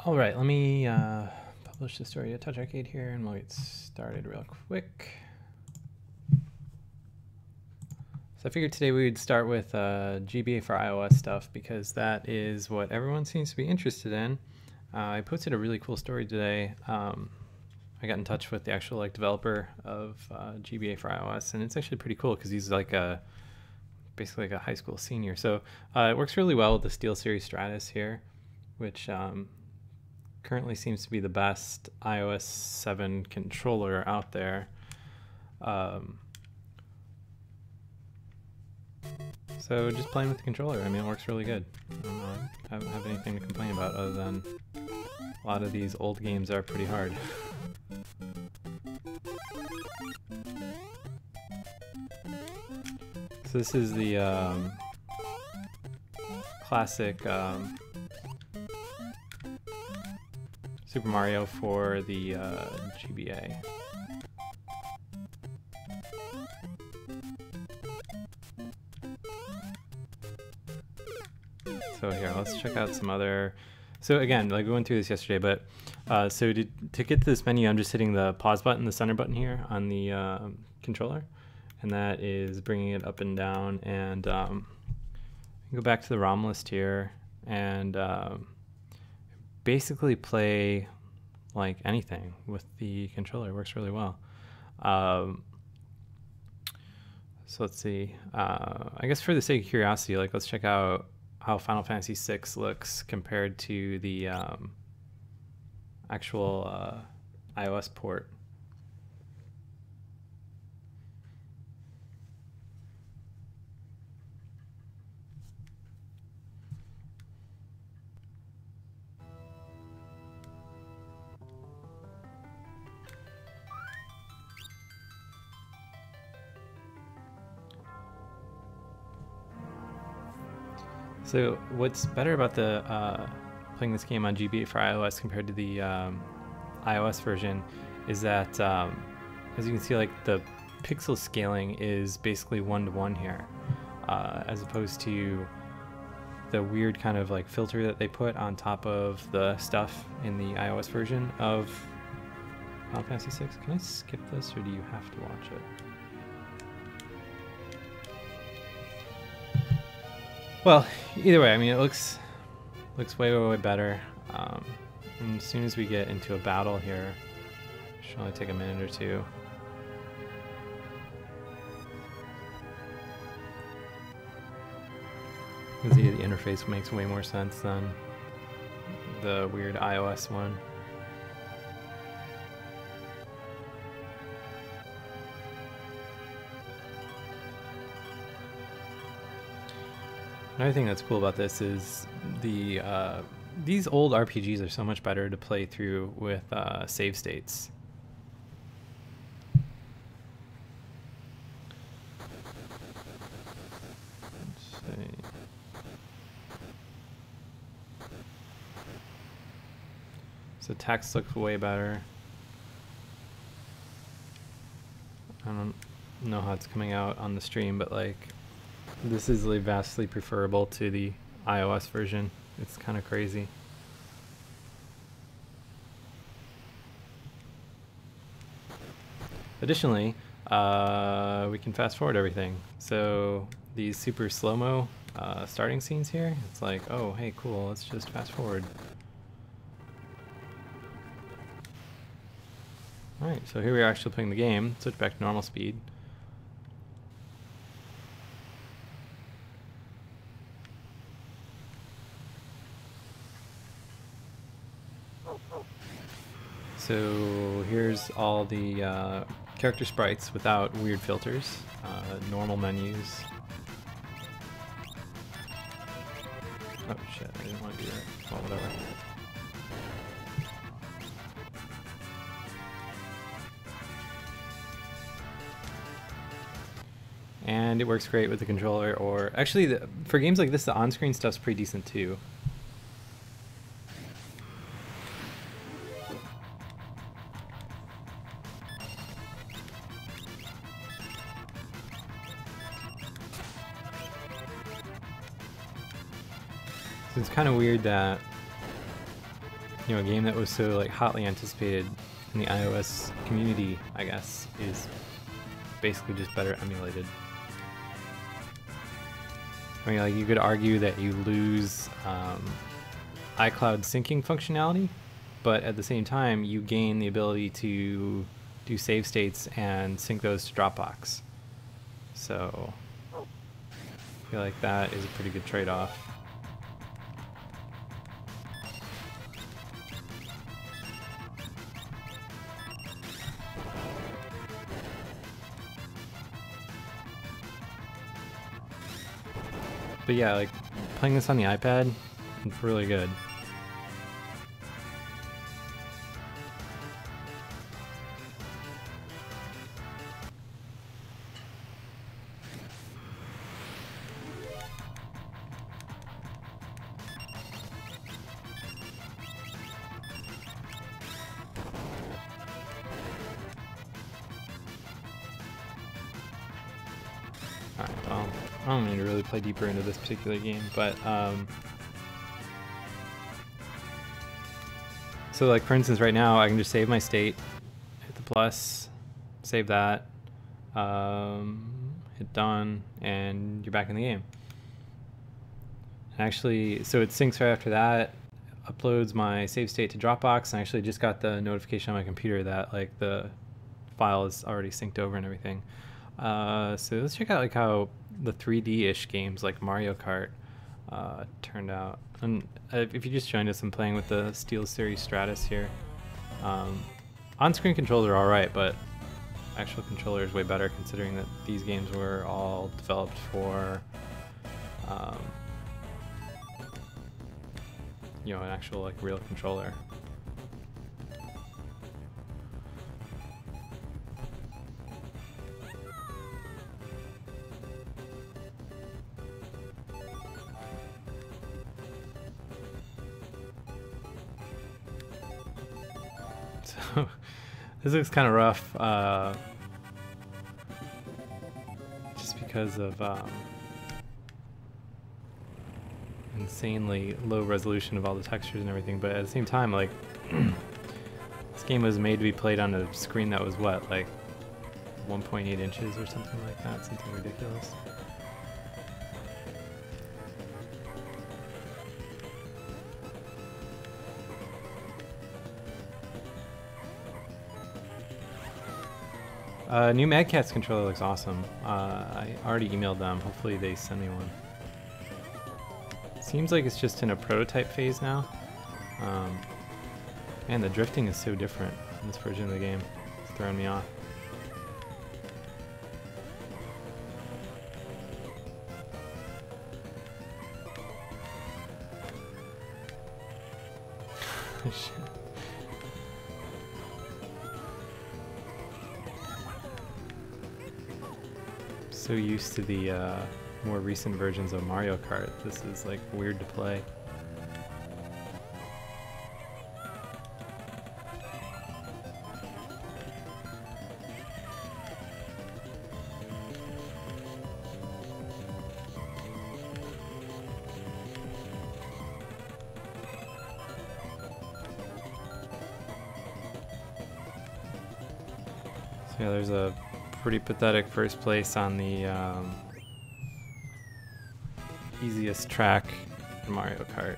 All right, let me publish the story to TouchArcade here, and we'll get started real quick. So I figured today we would start with GBA for iOS stuff because that is what everyone seems to be interested in. I posted a really cool story today. I got in touch with the actual developer of GBA for iOS, and it's actually pretty cool because he's basically like a high school senior. So it works really well with the SteelSeries Stratus here, which currently seems to be the best iOS 7 controller out there. So just playing with the controller, I mean, it works really good. I don't have anything to complain about other than a lot of these old games are pretty hard. So this is the classic Super Mario for the GBA. So here, let's check out some other. So again, we went through this yesterday, but so to get to this menu, I'm just hitting the pause button, the center button here on the controller, and that is bringing it up and down. And go back to the ROM list here, and basically play like anything with the controller. It works really well. So let's see. I guess for the sake of curiosity, let's check out how Final Fantasy VI looks compared to the actual iOS port. So what's better about the playing this game on GBA for iOS compared to the iOS version is that, as you can see, the pixel scaling is basically 1:1 here, as opposed to the weird kind of filter that they put on top of the stuff in the iOS version of Final Fantasy VI. Can I skip this, or do you have to watch it? Well, either way, I mean, it looks way better. And as soon as we get into a battle here, it should only take a minute or two. You can see the interface makes way more sense than the weird iOS one. Another thing that's cool about this is these old RPGs are so much better to play through with save states. Let's see. So text looks way better. I don't know how it's coming out on the stream, but this is vastly preferable to the iOS version. It's kind of crazy. Additionally, we can fast forward everything. So these super slow-mo starting scenes here, it's like, oh, hey, cool, let's just fast forward. Alright, so here we are actually playing the game. Switch back to normal speed. So here's all the character sprites without weird filters, normal menus. Oh shit, I didn't want to do that. Well, whatever. And it works great with the controller, or actually for games like this, the on-screen stuff's pretty decent too. So it's kind of weird that you know, a game that was so like hotly anticipated in the iOS community, I guess, is basically just better emulated. I mean, like, you could argue that you lose iCloud syncing functionality, but at the same time, you gain the ability to do save states and sync those to Dropbox. So I feel like that is a pretty good trade-off. But yeah, like, playing this on the iPad, it's really good. Alright, well, I don't need to really play deeper into this particular game, but so like, for instance, right now I can just save my state, hit the plus, save that, hit done, and you're back in the game. And actually, so it syncs right after that, uploads my save state to Dropbox, and I actually just got the notification on my computer that like the file is already synced over and everything. So let's check out like how the 3D-ish games like Mario Kart turned out. And if you just joined us, I'm playing with the SteelSeries Stratus here. On-screen controls are alright, but actual controller is way better considering that these games were all developed for you know, an actual like real controller. So this looks kind of rough, just because of insanely low resolution of all the textures and everything. But at the same time, like, this game was made to be played on a screen that was what, like 1.8 inches or something like that, something ridiculous. New Mad Catz controller looks awesome. I already emailed them. Hopefully they send me one. Seems like it's just in a prototype phase now. Man, the drifting is so different in this version of the game. It's throwing me off. So used to the more recent versions of Mario Kart, this is like weird to play. So yeah, there's a pretty pathetic first place on the easiest track in Mario Kart.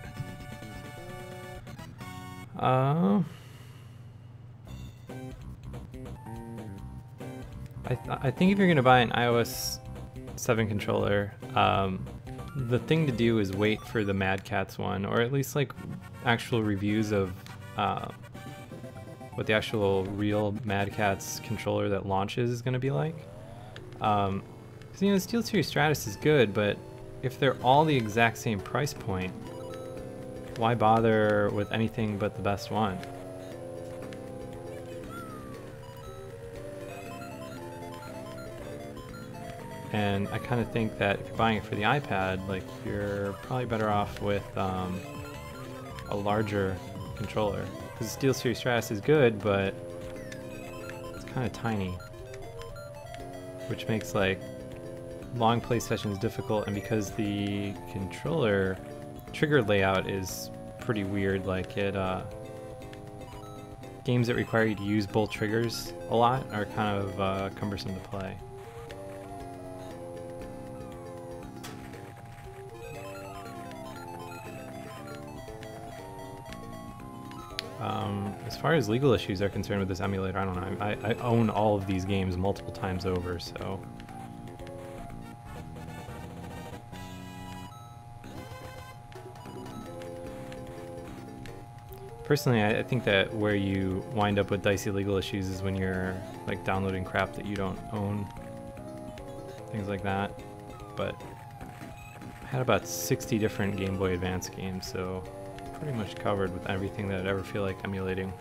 I think if you're gonna buy an iOS 7 controller, the thing to do is wait for the Mad Catz one, or at least like actual reviews of what the actual real Mad Catz controller that launches is going to be like. Because, you know, the SteelSeries Stratus is good, but if they're all the exact same price point, why bother with anything but the best one? And I kind of think that if you're buying it for the iPad, like, you're probably better off with a larger controller. Because the SteelSeries Stratus is good, but it's kind of tiny, which makes like long play sessions difficult. And because the controller trigger layout is pretty weird, like it games that require you to use both triggers a lot are kind of cumbersome to play. As far as legal issues are concerned with this emulator, I don't know. I own all of these games multiple times over, so... Personally, I think that where you wind up with dicey legal issues is when you're like downloading crap that you don't own, things like that. But I had about 60 different Game Boy Advance games, so pretty much covered with everything that I'd ever feel like emulating.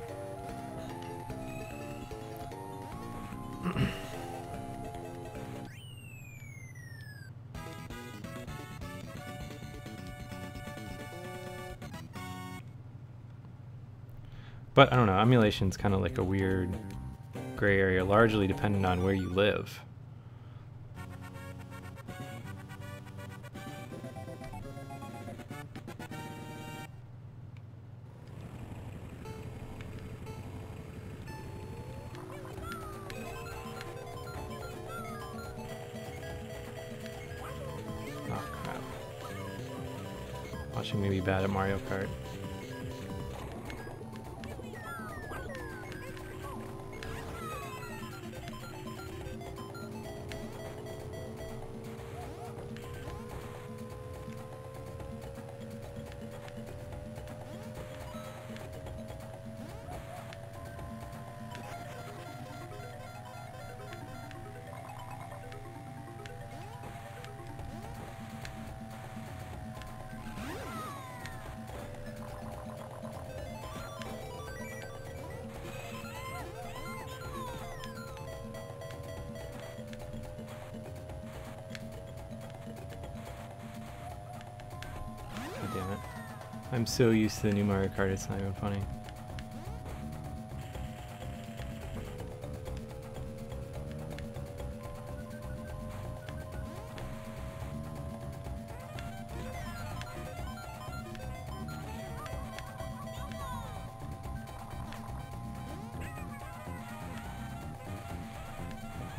But I don't know, emulation's kind of like a weird gray area, largely dependent on where you live. Oh crap. Watching me be bad at Mario Kart. Damn it. I'm so used to the new Mario Kart, it's not even funny.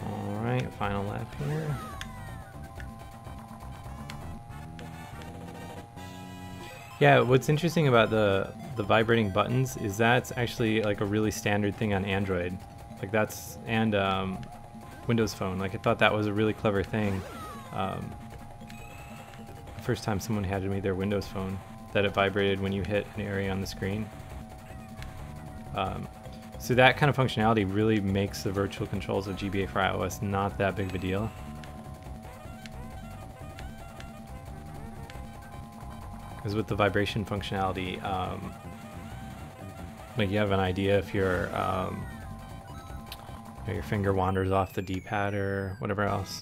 Alright, final lap here. Yeah, what's interesting about the vibrating buttons is that's actually like a really standard thing on Android. Like that's, and Windows Phone. Like I thought that was a really clever thing. The first time someone handed me their Windows Phone, that it vibrated when you hit an area on the screen. So that kind of functionality really makes the virtual controls of GBA4iOS not that big of a deal. Because with the vibration functionality, like you have an idea if your your finger wanders off the D-pad or whatever else.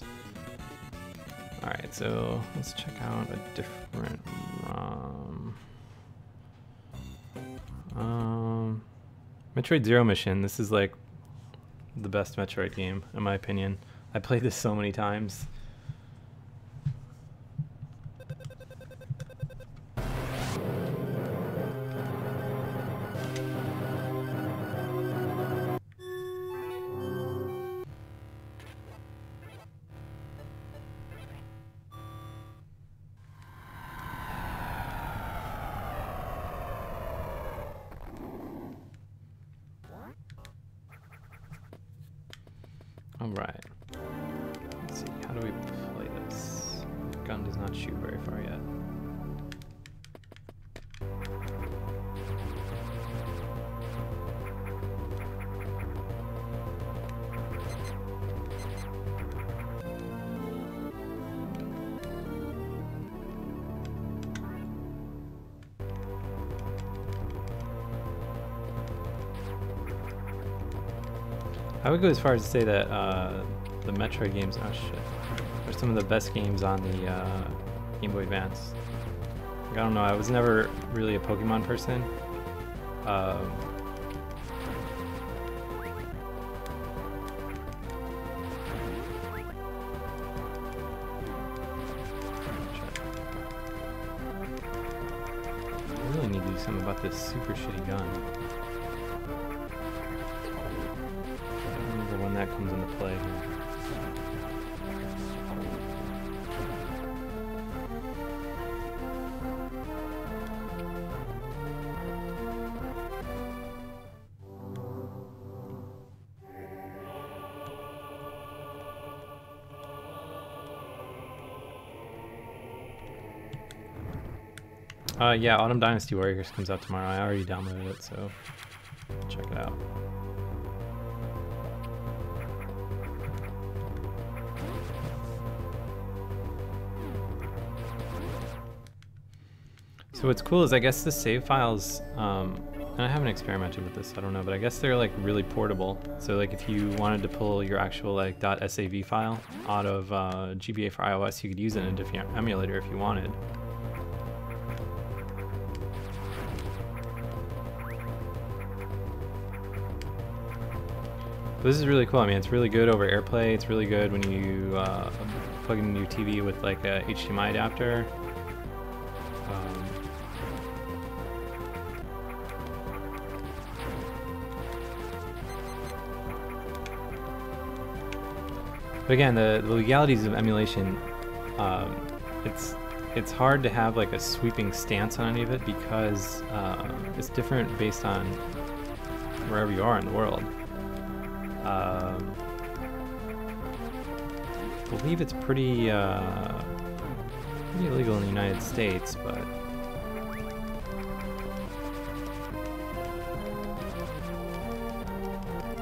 All right, so let's check out a different Metroid Zero Mission. This is like the best Metroid game in my opinion. I played this so many times. Alright, let's see, how do we play this? Gun does not shoot very far yet. I would go as far as to say that the Metroid games, oh shit, are some of the best games on the Game Boy Advance. Like, I don't know, I was never really a Pokemon person. I really need to do something about this super shitty gun. that comes into play here. Yeah, Autumn Dynasty Warriors comes out tomorrow. I already downloaded it, so check it out. So what's cool is I guess the save files, and I haven't experimented with this, I don't know, but I guess they're like really portable. So like if you wanted to pull your actual like .sav file out of GBA4iOS, you could use it in a different emulator if you wanted. But this is really cool. I mean, it's really good over AirPlay. It's really good when you plug in your TV with like a HDMI adapter. But again, the legalities of emulation, it's hard to have like a sweeping stance on any of it because it's different based on wherever you are in the world. I believe it's pretty illegal in the United States, but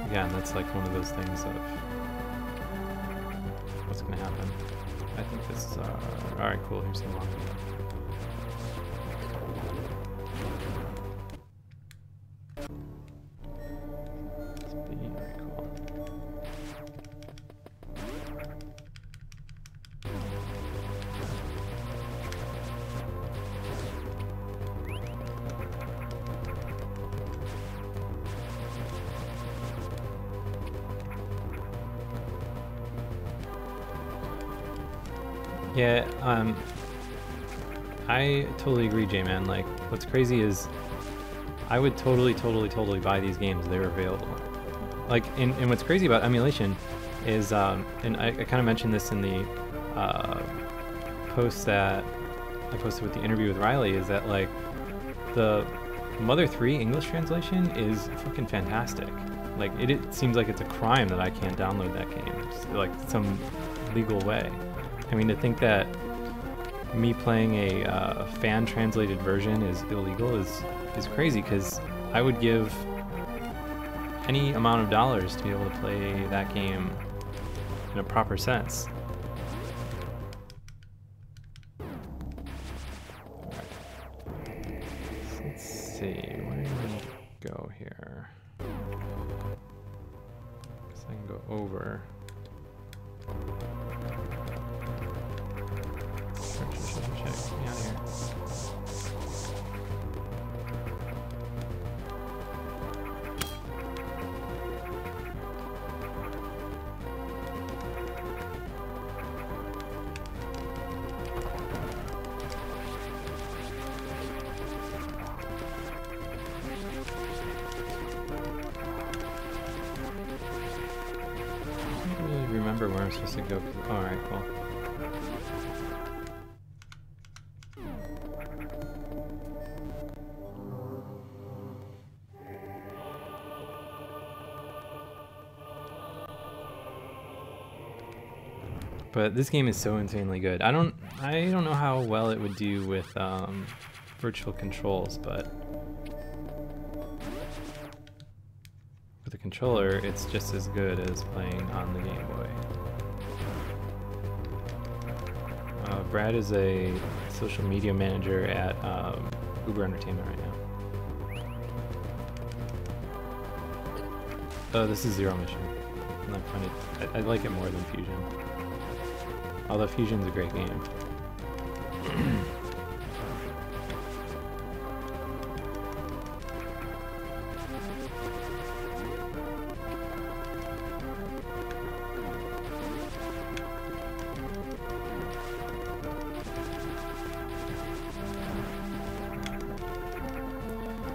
again, that's like one of those things of what's going to happen. I think this is alright, cool, here's some long video. Yeah, I totally agree, J-Man. Like, what's crazy is I would totally buy these games if they were available. Like, and what's crazy about emulation is, and I kind of mentioned this in the post that I posted with the interview with Riley, is that, like, the Mother 3 English translation is fucking fantastic. Like, it seems like it's a crime that I can't download that game, just, like, some legal way. I mean, to think that me playing a fan-translated version is illegal is crazy, because I would give any amount of dollars to be able to play that game in a proper sense. So let's see, where do we go here? Guess I can go over. Check me out here. I don't really remember where I'm supposed to go. Oh, alright, cool. But this game is so insanely good. I don't know how well it would do with virtual controls, but with a controller, it's just as good as playing on the Game Boy. Brad is a social media manager at Uber Entertainment right now. Oh, this is Zero Mission. And I find it, I like it more than Fusion. Although Fusion's a great game.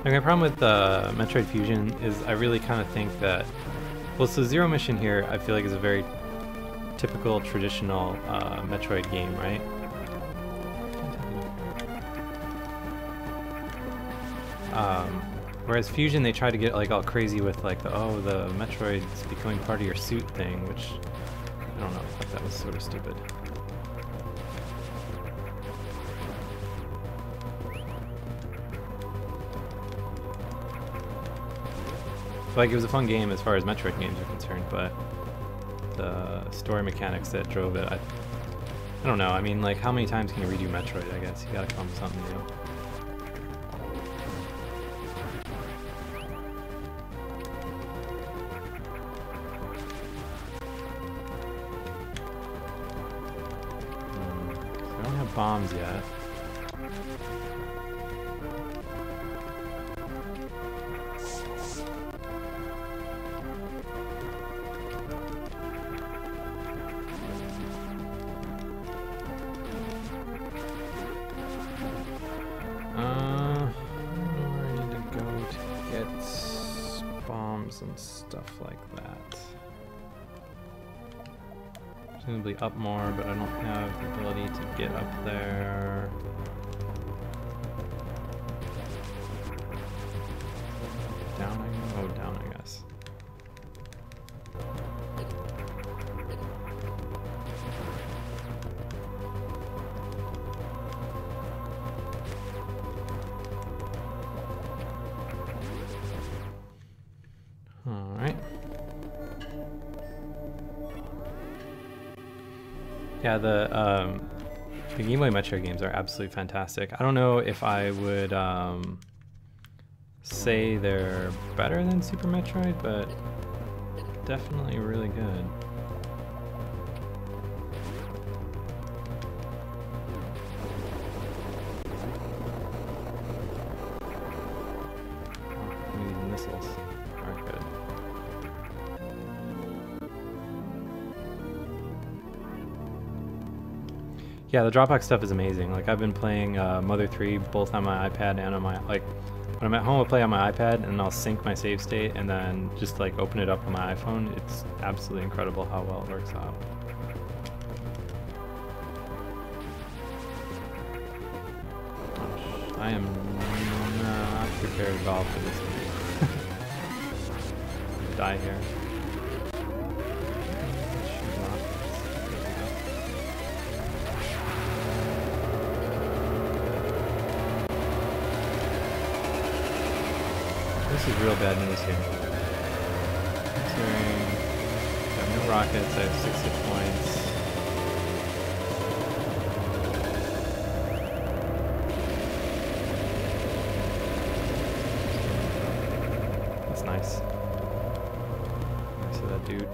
Like, my problem with Metroid Fusion is I really kind of think that Well, so Zero Mission here, I feel like is a very typical, traditional Metroid game, right? Whereas Fusion, they try to get like all crazy with like the Metroid's becoming part of your suit thing, which I don't know, I thought that was sort of stupid. So, like, it was a fun game as far as Metroid games are concerned, but the story mechanics that drove it, I don't know. I mean, like, how many times can you redo Metroid, I guess? You gotta come up with something new. So I don't have bombs yet. And stuff like that. Presumably up more, but I don't have the ability to get up there. Down, oh, down, I guess. Yeah, the Game Boy Metroid games are absolutely fantastic. I don't know if I would say they're better than Super Metroid, but definitely really good. Oh, these missiles are good. Yeah, the Dropbox stuff is amazing. Like, I've been playing Mother 3 both on my iPad and on my, like, when I'm at home I'll play on my iPad and I'll sync my save state and then just like open it up on my iPhone. It's absolutely incredible how well it works out. I am not prepared at all for this game. Die here. This is real bad news here. Considering I have no rockets, I have 6 hit points. That's nice. Nice of that dude.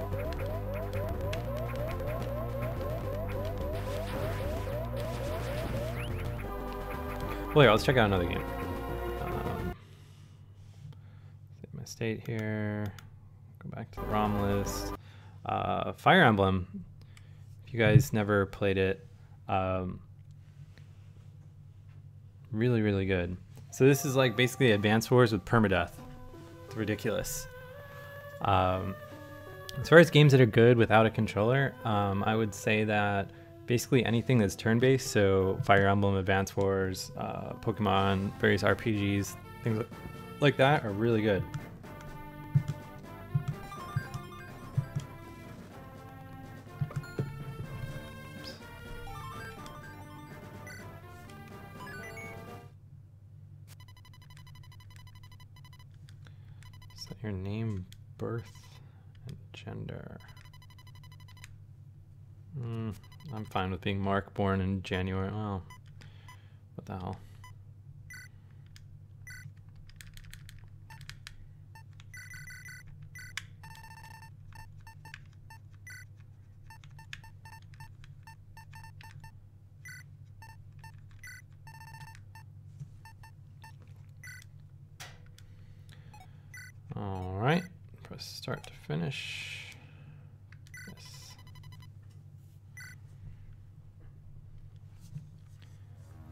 Well, yeah, let's check out another game. State here, go back to the ROM list. Fire Emblem, if you guys never played it, really, really good. So this is like basically Advance Wars with permadeath. It's ridiculous. As far as games that are good without a controller, I would say that basically anything that's turn-based, so Fire Emblem, Advance Wars, Pokemon, various RPGs, things like that are really good. Your name, birth, and gender. I'm fine with being Mark, born in January. Oh, what the hell? All right, press start to finish. Yes.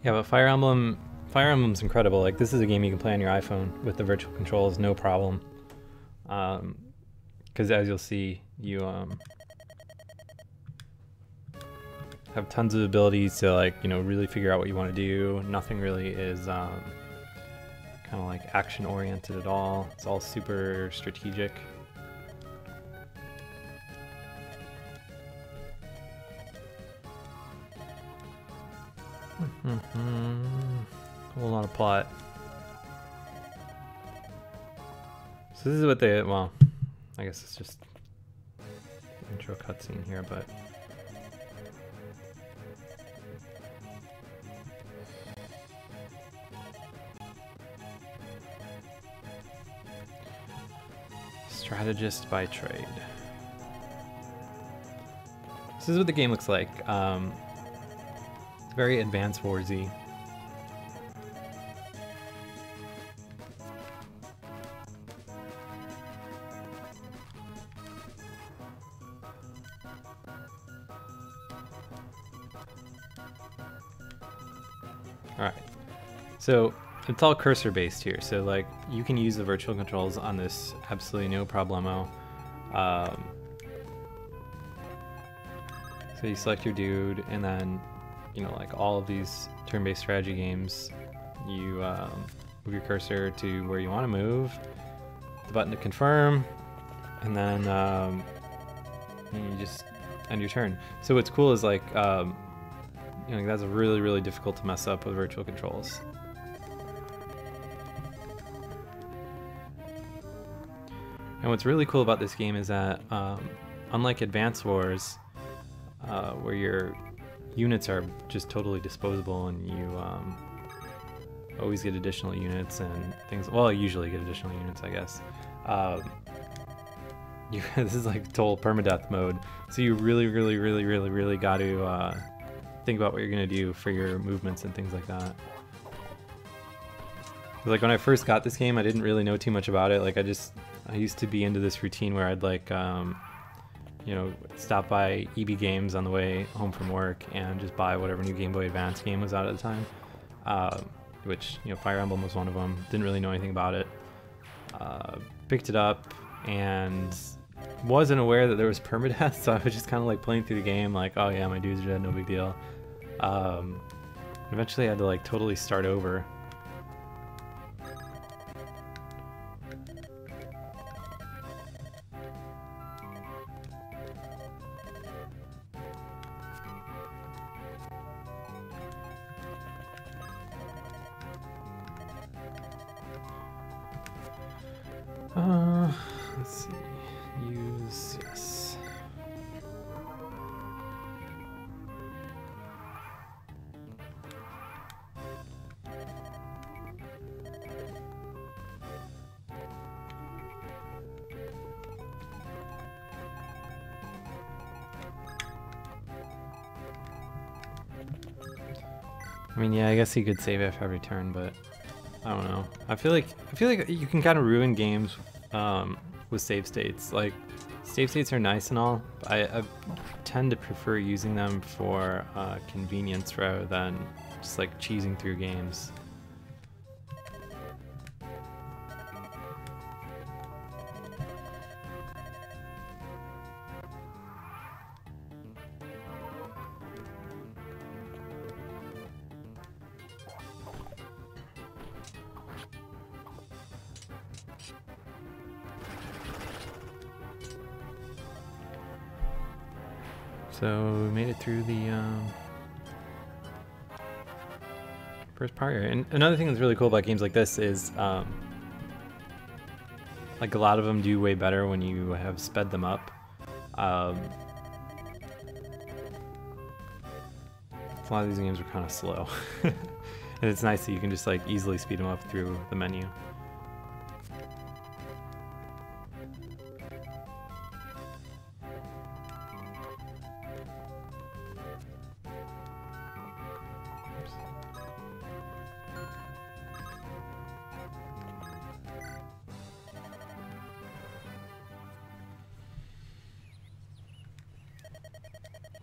Yeah, but Fire Emblem's incredible. Like, this is a game you can play on your iPhone with the virtual controls, no problem. because as you'll see, you have tons of abilities to, like, you know, really figure out what you want to do. Nothing really is kind of like action oriented at all. It's all super strategic. A whole lot of plot. So this is what they, well, I guess it's just intro cutscene here, but strategist by trade. This is what the game looks like. It's very Advance Warsy. Alright, so it's all cursor based here, so like you can use the virtual controls on this absolutely no problemo. So you select your dude, and then, you know, like all of these turn-based strategy games, you move your cursor to where you want to move, the button to confirm, and then you just end your turn. So what's cool is like, you know, that's really, really difficult to mess up with virtual controls. And what's really cool about this game is that, unlike Advance Wars, where your units are just totally disposable and you always get additional units and things, well, you usually get additional units, I guess. This is like total permadeath mode, so you really, really, really, really, really got to think about what you're gonna do for your movements and things like that. Like when I first got this game, I didn't really know too much about it. Like I used to be into this routine where I'd like, you know, stop by EB Games on the way home from work and just buy whatever new Game Boy Advance game was out at the time. Which, you know, Fire Emblem was one of them. Didn't really know anything about it. Picked it up and wasn't aware that there was permadeath, so I was just kind of like playing through the game like, oh yeah, my dude's dead, no big deal. Eventually I had to like totally start over. Let's see. Use, yes. I mean, yeah, I guess he could save after every turn, but I don't know. I feel like you can kind of ruin games with save states. Like, save states are nice and all, but I tend to prefer using them for convenience rather than just like cheesing through games. So we made it through the first part here. And another thing that's really cool about games like this is like a lot of them do way better when you have sped them up. A lot of these games are kind of slow. And it's nice that you can just like easily speed them up through the menu.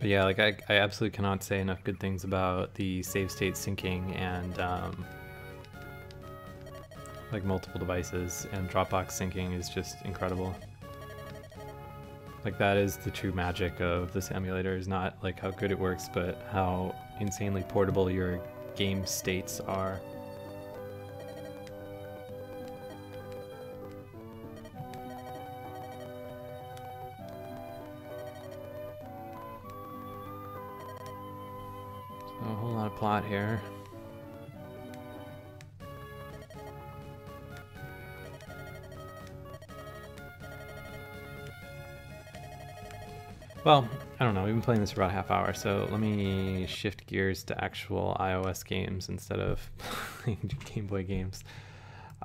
But yeah, like I absolutely cannot say enough good things about the save state syncing and like multiple devices, and Dropbox syncing is just incredible. Like that is the true magic of this emulator, is not like how good it works, but how insanely portable your game states are. So a whole lot of plot here. Well, I don't know, we've been playing this for about a half hour, so let me shift gears to actual iOS games instead of playing Game Boy games.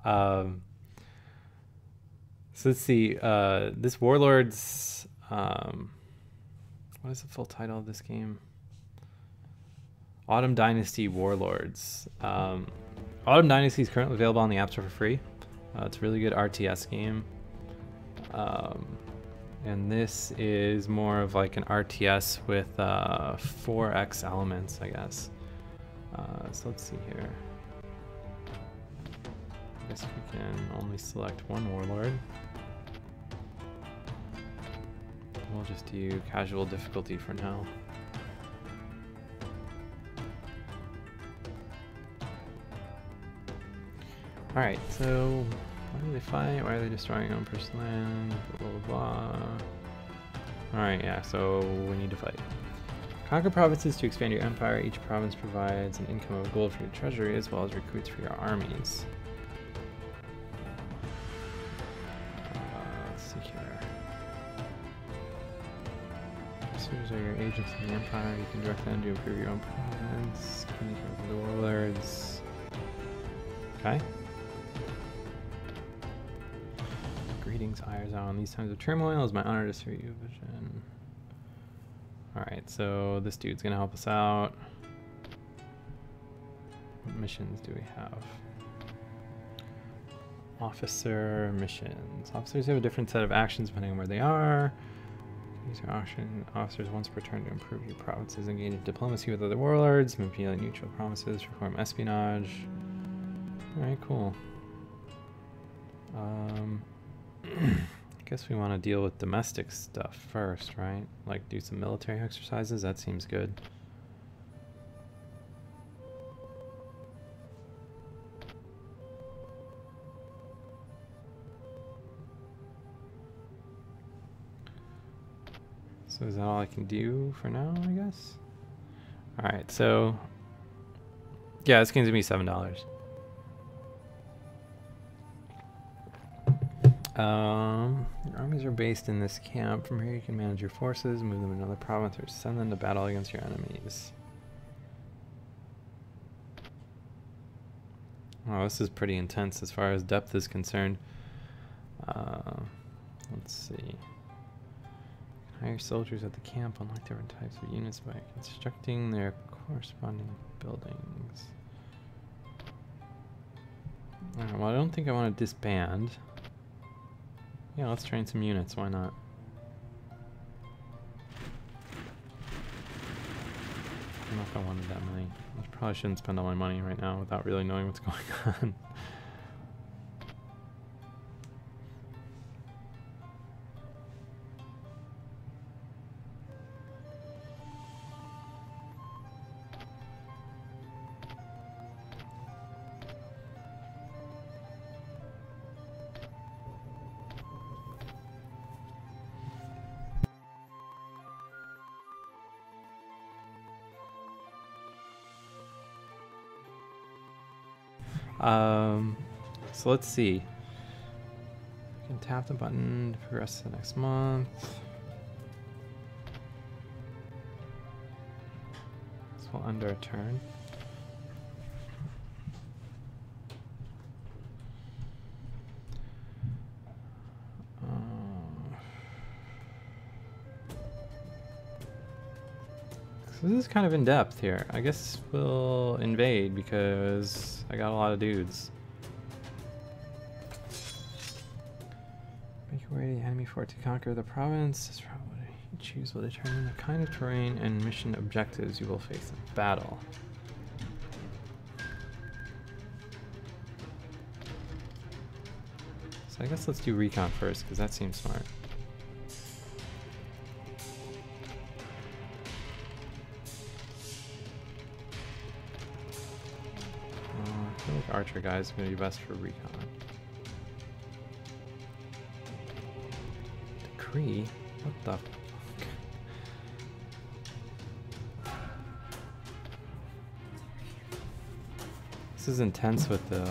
So let's see, this Warlords, what is the full title of this game? Autumn Dynasty Warlords. Autumn Dynasty is currently available on the App Store for free. It's a really good RTS game. And this is more of like an RTS with 4x elements, I guess. So let's see here. I guess we can only select one warlord. We'll just do casual difficulty for now. Alright, so why do they fight? Why are they destroying their own personal land? Blah, blah, blah. Alright, yeah, so we need to fight. Conquer provinces to expand your empire. Each province provides an income of gold for your treasury as well as recruits for your armies. Let's see here. Officers are your agents in the empire. You can direct them to improve your own province. Communicate with the warlords. Okay. Greetings, Iron. These times of turmoil, it's my honor to serve you. Vision. Alright, so this dude's gonna help us out. What missions do we have? Officer missions. Officers have a different set of actions depending on where they are. These are officers once per turn to improve your provinces, engage in diplomacy with other warlords, manipulate neutral provinces, perform espionage. Alright, cool. I guess we want to deal with domestic stuff first, right? Like do some military exercises, that seems good. So is that all I can do for now, I guess? Alright, so yeah, this game's gonna be $7. Your armies are based in this camp. From here you can manage your forces, move them to another province, or send them to battle against your enemies. Oh, this is pretty intense as far as depth is concerned. Let's see. Hire soldiers at the camp, unlock different types of units by constructing their corresponding buildings. Alright, well, I don't think I want to disband. Yeah, let's train some units, why not? I don't know if I wanted that many. I probably shouldn't spend all my money right now without really knowing what's going on. So let's see. We can tap the button to progress to the next month. This will end our turn. So this is kind of in depth here. I guess we'll invade because I got a lot of dudes. Make your way to the enemy fort to conquer the province. This route you choose will determine the kind of terrain and mission objectives you will face in battle. So I guess let's do recon first because that seems smart. sniper guy is going to be best for recon. Decree? What the fuck? This is intense with the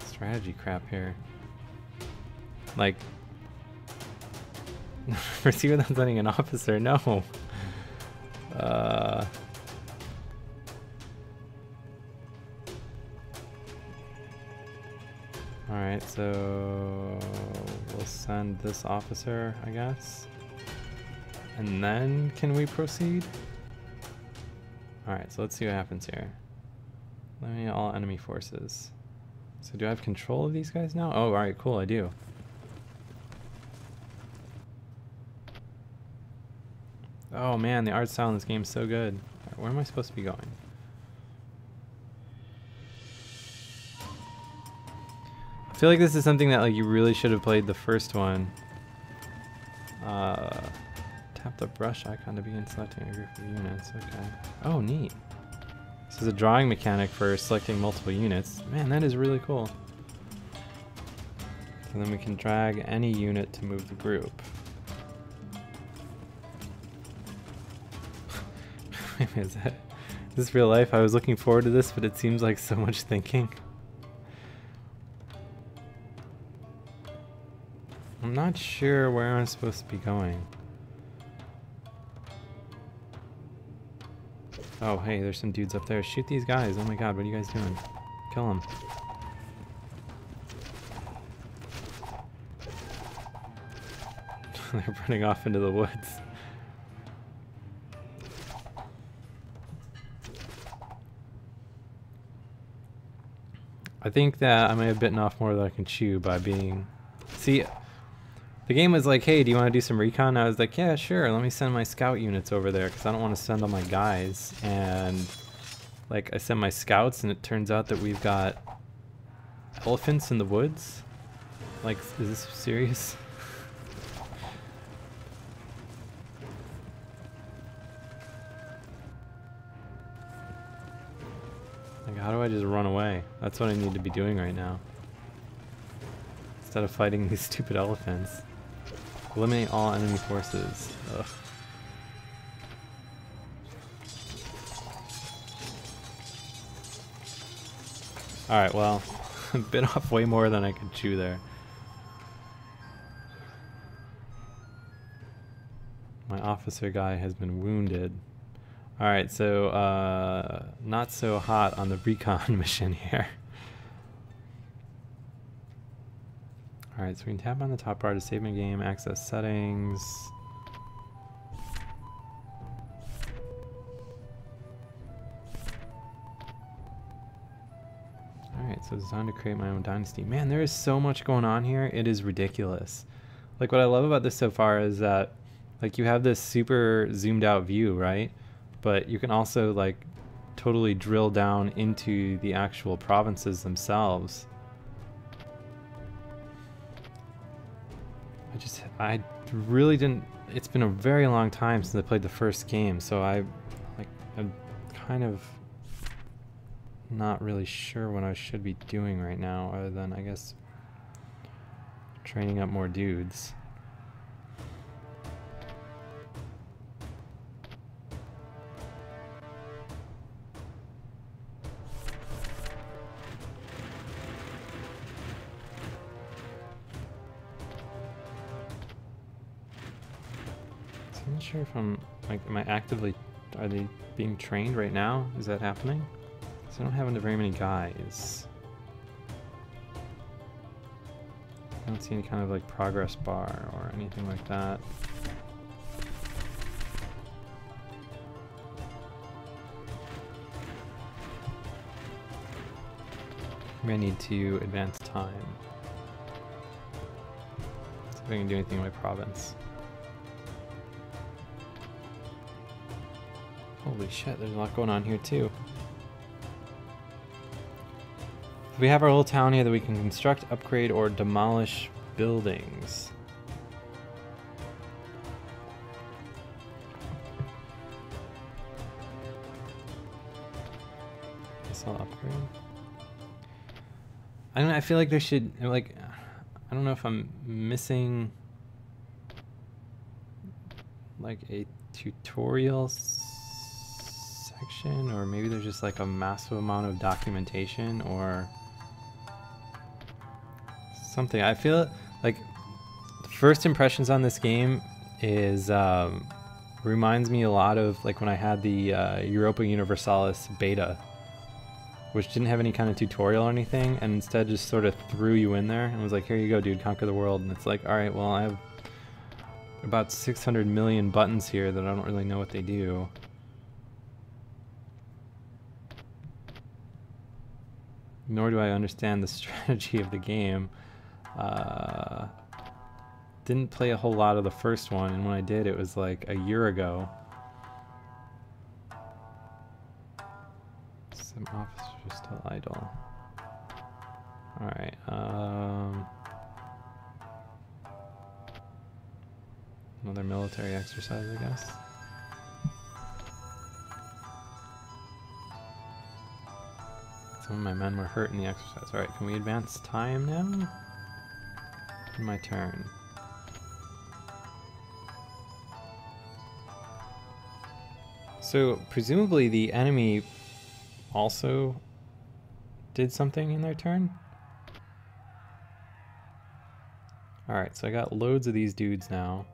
strategy crap here. Like, proceed without sending an officer, no. Alright, so we'll send this officer, I guess. And then can we proceed? Alright, so let's see what happens here. Eliminate all enemy forces. So do I have control of these guys now? Oh, alright, cool, I do. Oh man, the art style in this game is so good. Right, where am I supposed to be going? I feel like this is something that like you really should have played the first one. Tap the brush icon to begin selecting a group of units. Okay. Oh, neat. This is a drawing mechanic for selecting multiple units. Man, that is really cool. And then we can drag any unit to move the group. Is this real life? I was looking forward to this, but it seems like so much thinking. I'm not sure where I'm supposed to be going. Oh, hey, there's some dudes up there. Shoot these guys. Oh my god, what are you guys doing? Kill them. They're running off into the woods. I think that I may have bitten off more than I can chew by being... See, the game was like, hey, do you want to do some recon? And I was like, yeah, sure, let me send my scout units over there, because I don't want to send all my guys. And, like, I send my scouts, and it turns out that we've got elephants in the woods? Like, is this serious? Like, how do I just run away? That's what I need to be doing right now. Instead of fighting these stupid elephants. Eliminate all enemy forces. Ugh. Alright, well, bit off way more than I could chew there. My officer guy has been wounded. Alright, so, not so hot on the recon mission here. Alright, so we can tap on the top bar to save my game, access settings. Alright, so it's time to create my own dynasty. Man, there is so much going on here, it is ridiculous. Like, what I love about this so far is that, like, you have this super zoomed out view, right? But you can also, like, totally drill down into the actual provinces themselves. I really didn't, it's been a very long time since I played the first game, so I'm kind of not really sure what I should be doing right now, other than, I guess, training up more dudes. I'm not sure if I'm, like, am I actively, are they being trained right now? Is that happening? Because I don't have very many guys. I don't see any kind of, like, progress bar or anything like that. Maybe I need to advance time. See if I can do anything in my province. Holy shit, there's a lot going on here too. We have our little town here that we can construct, upgrade, or demolish buildings. Guess I'll upgrade. I don't know, I feel like there should, like, I don't know if I'm missing like a tutorial section, or maybe there's just like a massive amount of documentation or something. I feel like the first impressions on this game is reminds me a lot of like when I had the Europa Universalis beta, which didn't have any kind of tutorial or anything, and instead just sort of threw you in there and was like, here you go, dude, conquer the world. And it's like, all right, well, I have about 600 million buttons here that I don't really know what they do. Nor do I understand the strategy of the game. Didn't play a whole lot of the first one, and when I did, it was like a year ago. Some officers are still idle. Alright, another military exercise, I guess. Some of my men were hurt in the exercise. Alright, can we advance time now? My turn. So, presumably the enemy also did something in their turn? Alright, so I got loads of these dudes now.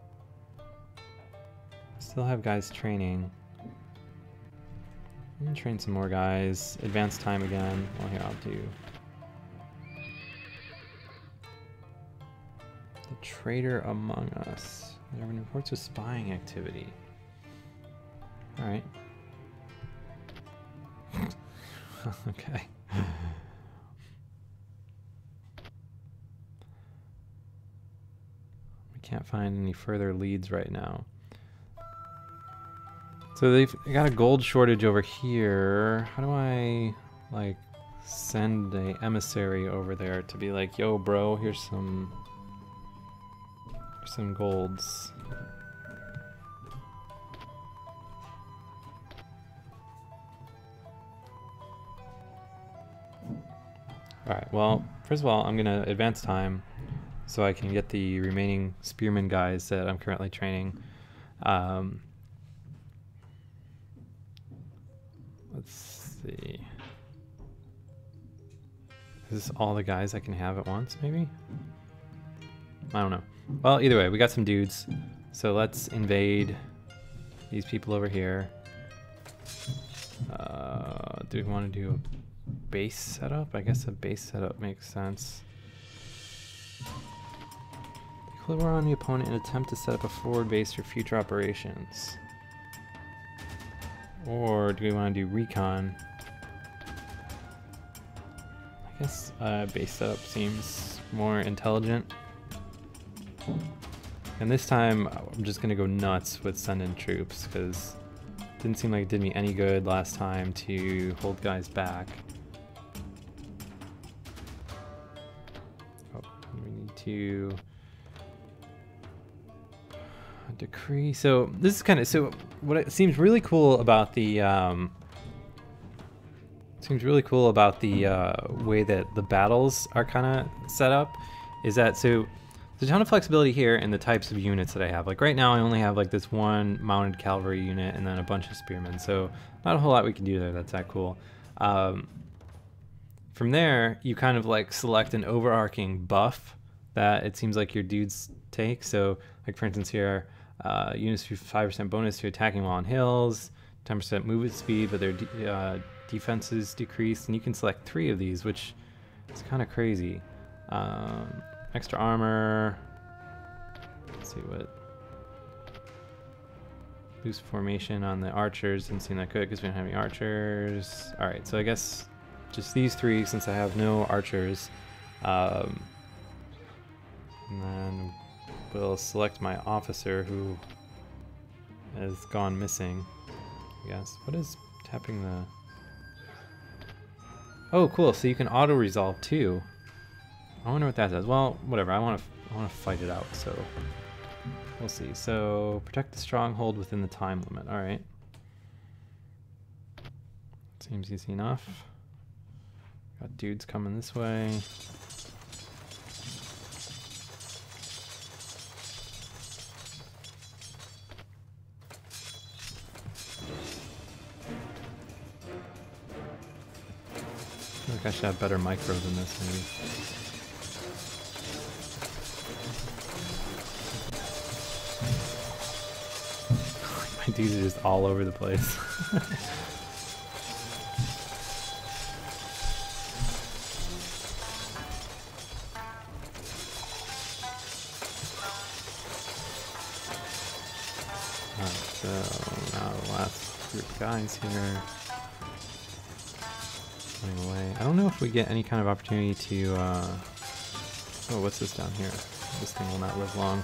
Still have guys training. I'm gonna train some more guys. Advance time again. Well, here, I'll do the traitor among us. There have been reports of spying activity. Alright. Okay. We can't find any further leads right now. So they've got a gold shortage over here. How do I, like, send a emissary over there to be like, yo, bro, here's some golds. Alright, well, first of all, I'm gonna advance time so I can get the remaining spearman guys that I'm currently training. Let's see. Is this all the guys I can have at once, maybe? I don't know. Well, either way, we got some dudes. So let's invade these people over here. Do we want to do a base setup? I guess a base setup makes sense. Declare war on the opponent and attempt to set up a forward base for future operations. Or do we want to do recon? I guess base setup seems more intelligent. And this time I'm just gonna go nuts with sending troops, because it didn't seem like it did me any good last time to hold guys back. Oh, we need to decree. So this is kind of, so what it seems really cool about the way that the battles are kind of set up is that, so there's a ton of flexibility here in the types of units that I have. Like right now I only have like this one mounted cavalry unit and then a bunch of spearmen, so not a whole lot we can do there that's that cool. From there you kind of like select an overarching buff that it seems like your dudes take. So like for instance here, units with 5% bonus to attacking while on hills, 10% movement speed, but their defenses decreased, and you can select 3 of these, which is kind of crazy. Extra armor. Let's see what. Boost formation on the archers didn't seem that good because we don't have any archers. Alright, so I guess just these 3 since I have no archers. And then we'll select my officer who has gone missing, I guess. What is tapping the... Oh, cool, so you can auto-resolve too. I wonder what that does. Well, whatever, I want to fight it out, so we'll see. So, protect the stronghold within the time limit. Alright. Seems easy enough. Got dudes coming this way. I think I should have better micro than this, maybe. My dudes are just all over the place. Alright, so now the last group of guys here. Away. I don't know if we get any kind of opportunity to, oh, what's this down here? This thing will not live long.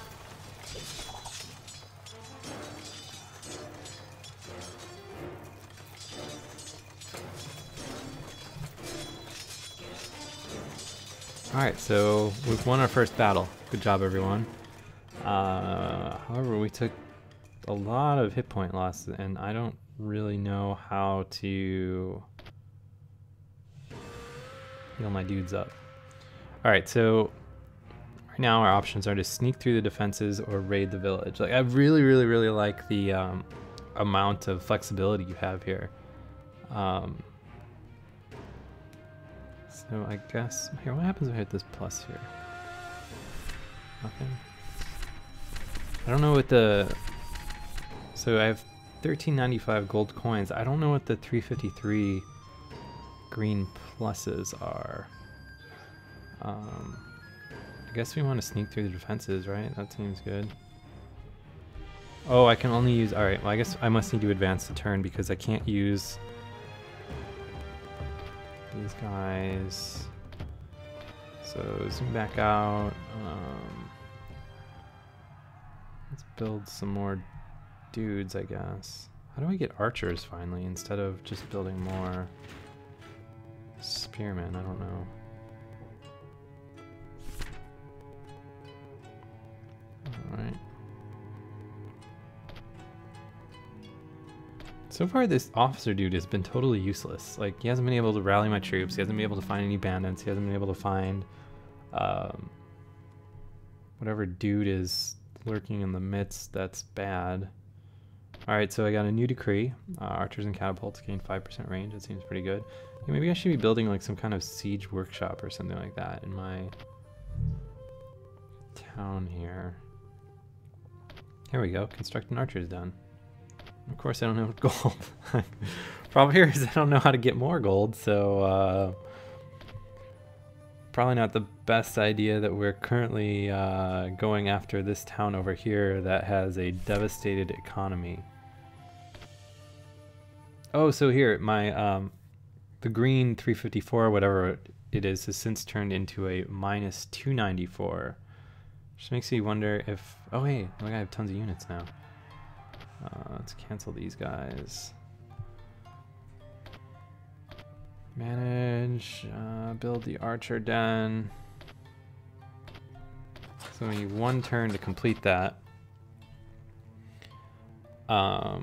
Alright, so we've won our first battle. Good job, everyone. However, we took a lot of hit point loss, and I don't really know how to heal my dudes up. Alright, so right now our options are to sneak through the defenses or raid the village. Like, I really like the amount of flexibility you have here. So I guess, here, what happens if I hit this plus here? Nothing. I don't know what the, so I have 1395 gold coins. I don't know what the 353 green pluses are. I guess we want to sneak through the defenses, right? That seems good. Oh, I can only use, alright, well I guess I must need to advance the turn because I can't use these guys. So zoom back out. Let's build some more dudes, I guess. How do I get archers finally instead of just building more spearmen? I don't know. Alright. So far this officer dude has been totally useless. Like, he hasn't been able to rally my troops, he hasn't been able to find any bandits, he hasn't been able to find whatever dude is lurking in the midst that's bad. Alright, so I got a new decree. Archers and catapults gain 5% range. That seems pretty good. Yeah, maybe I should be building like some kind of siege workshop or something like that in my town here. Here we go. Construct an archer is done. Of course I don't have gold. Problem here is I don't know how to get more gold, so probably not the best idea that we're currently going after this town over here that has a devastated economy. Oh, so here, my the green 354, whatever it is, has since turned into a minus 294. Which makes me wonder if, oh hey, I have tons of units now. Let's cancel these guys. Manage, build the archer den. So we need one turn to complete that. I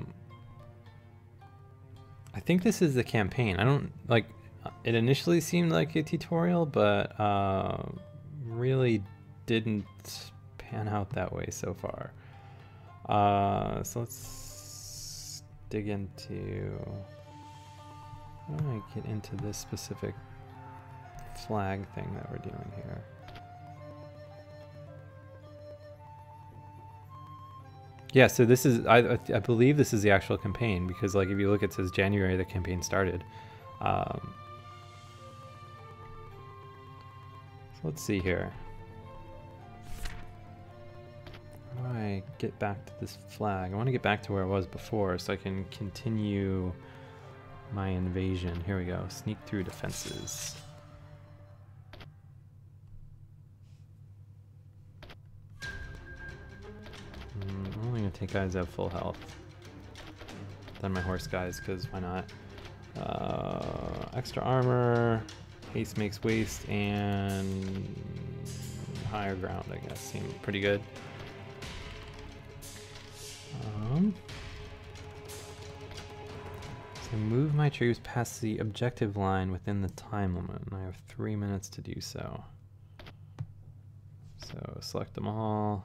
think this is the campaign. I don't, like, it initially seemed like a tutorial, but really didn't pan out that way so far. So let's dig into, how do I get into this specific flag thing that we're doing here? Yeah, so this is, I believe this is the actual campaign, because like if you look, it says January the campaign started. So let's see here. How do I get back to this flag? I want to get back to where I was before so I can continue my invasion. Here we go. Sneak through defenses. I'm only going to take guys that have full health. Then my horse guys, because why not? Extra armor, haste makes waste, and higher ground, I guess. Seem pretty good. So can move my troops past the objective line within the time limit, and I have 3 minutes to do so. So select them all.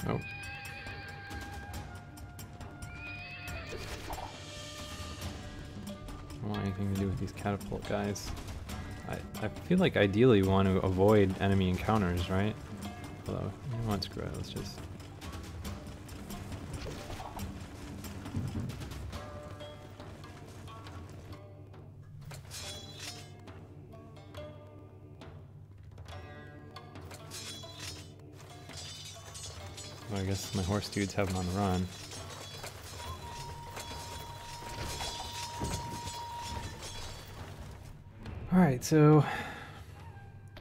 Oh. I don't want anything to do with these catapult guys. I feel like ideally we want to avoid enemy encounters, right? Although, you know what, screw it, let's just... Well, I guess my horse dudes have them on the run. Alright, so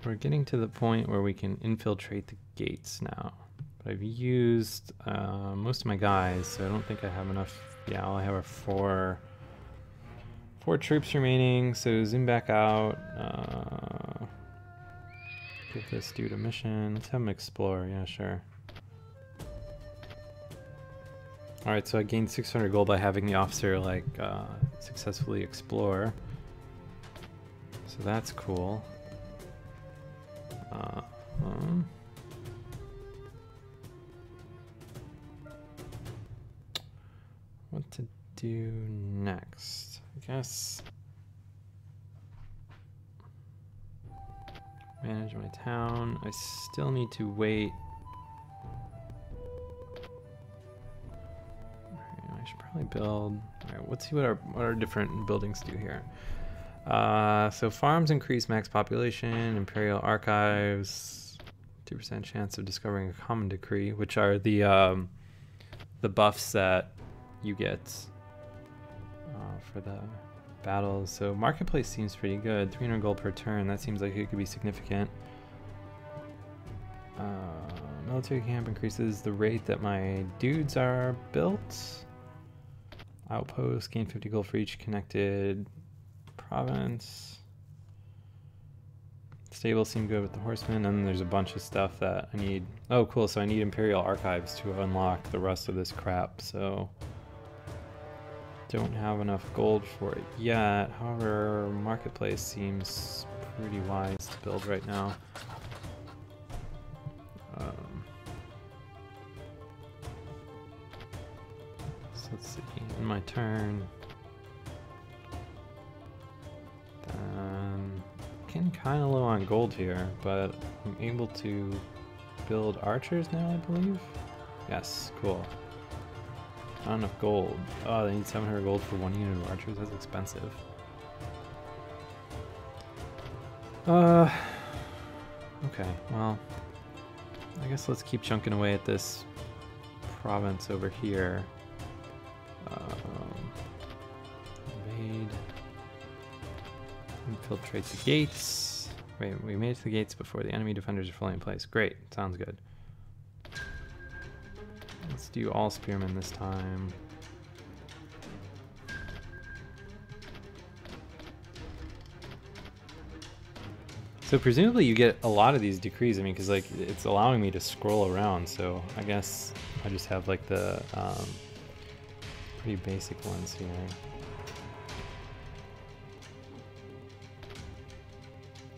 we're getting to the point where we can infiltrate the gates now. But I've used most of my guys, so I don't think I have enough. Yeah, all I have are four troops remaining, so zoom back out. Give this dude a mission. Let's have him explore, yeah, sure. Alright, so I gained 600 gold by having the officer, like, successfully explore. So that's cool. What to do next? I guess manage my town. I still need to wait. I should probably build. All right, let's see what our different buildings do here. So farms increase max population, Imperial Archives, 2% chance of discovering a common decree, which are the buffs that you get for the battles. So marketplace seems pretty good, 300 gold per turn. That seems like it could be significant. Military camp increases the rate that my dudes are built. Outpost gain 50 gold for each connected province. Stables seem good with the horsemen, and there's a bunch of stuff that I need. Oh, cool, so I need Imperial Archives to unlock the rest of this crap, so don't have enough gold for it yet. However, marketplace seems pretty wise to build right now. So let's see, in my turn, getting kind of low on gold here, but I'm able to build archers now, I believe. Yes, cool. Not enough gold. Oh, they need 700 gold for 1 unit of archers. That's expensive. Okay, well, I guess let's keep chunking away at this province over here. Invade. Infiltrate the gates. Wait, we made it to the gates before the enemy defenders are fully in place. Great, sounds good. Let's do all spearmen this time. So presumably you get a lot of these decrees. I mean, because like it's allowing me to scroll around. So I guess I just have like the pretty basic ones here.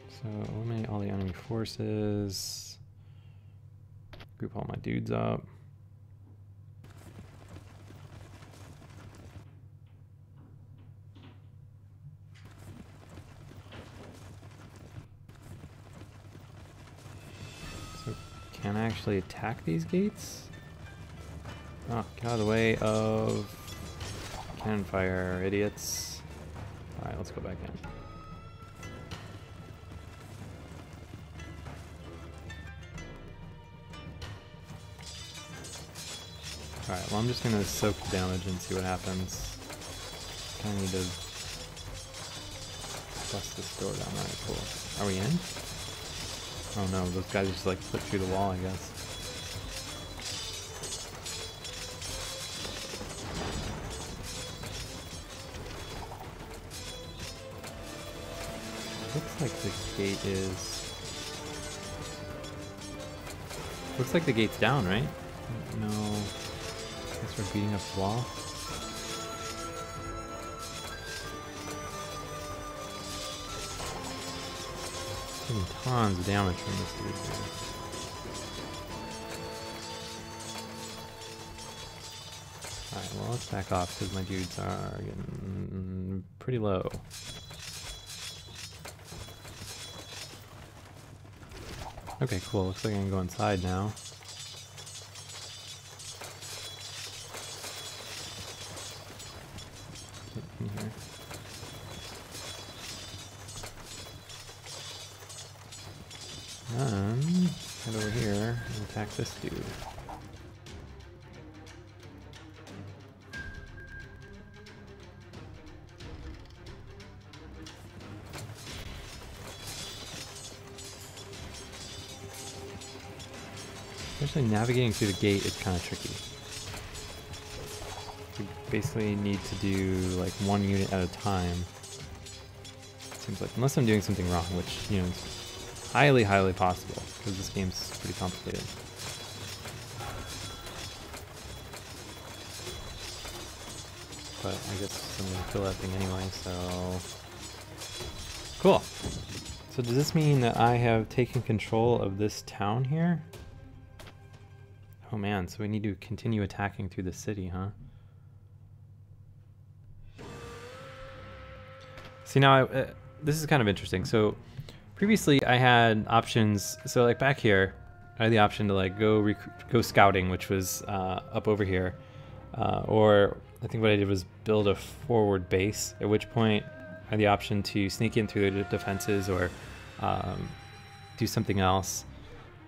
So eliminate all the enemy forces. Group all my dudes up. So can I actually attack these gates? Oh, get out of the way of cannon fire, idiots. Alright, let's go back in. Alright, well I'm just gonna soak the damage and see what happens. Kinda need to bust this door down. Alright, cool. Are we in? Oh no, those guys just like slip through the wall, I guess. Looks like the gate is... Looks like the gate's down, right? No. I guess we're beating up the wall. Taking tons of damage from this dude here. Alright, well let's back off because my dudes are getting pretty low. Okay, cool. Looks like I can go inside now. Get in here. Then head over here and attack this dude. Especially navigating through the gate is kind of tricky. You basically need to do like one unit at a time. Seems like, unless I'm doing something wrong, which, you know, is highly, highly possible, because this game's pretty complicated. But I guess I'm gonna kill that thing anyway, so... Cool! So does this mean that I have taken control of this town here? Oh man, so we need to continue attacking through the city, huh? See, now this is kind of interesting. So previously I had options. So like back here, I had the option to like go scouting, which was up over here, or I think what I did was build a forward base. At which point I had the option to sneak in through the defenses or do something else.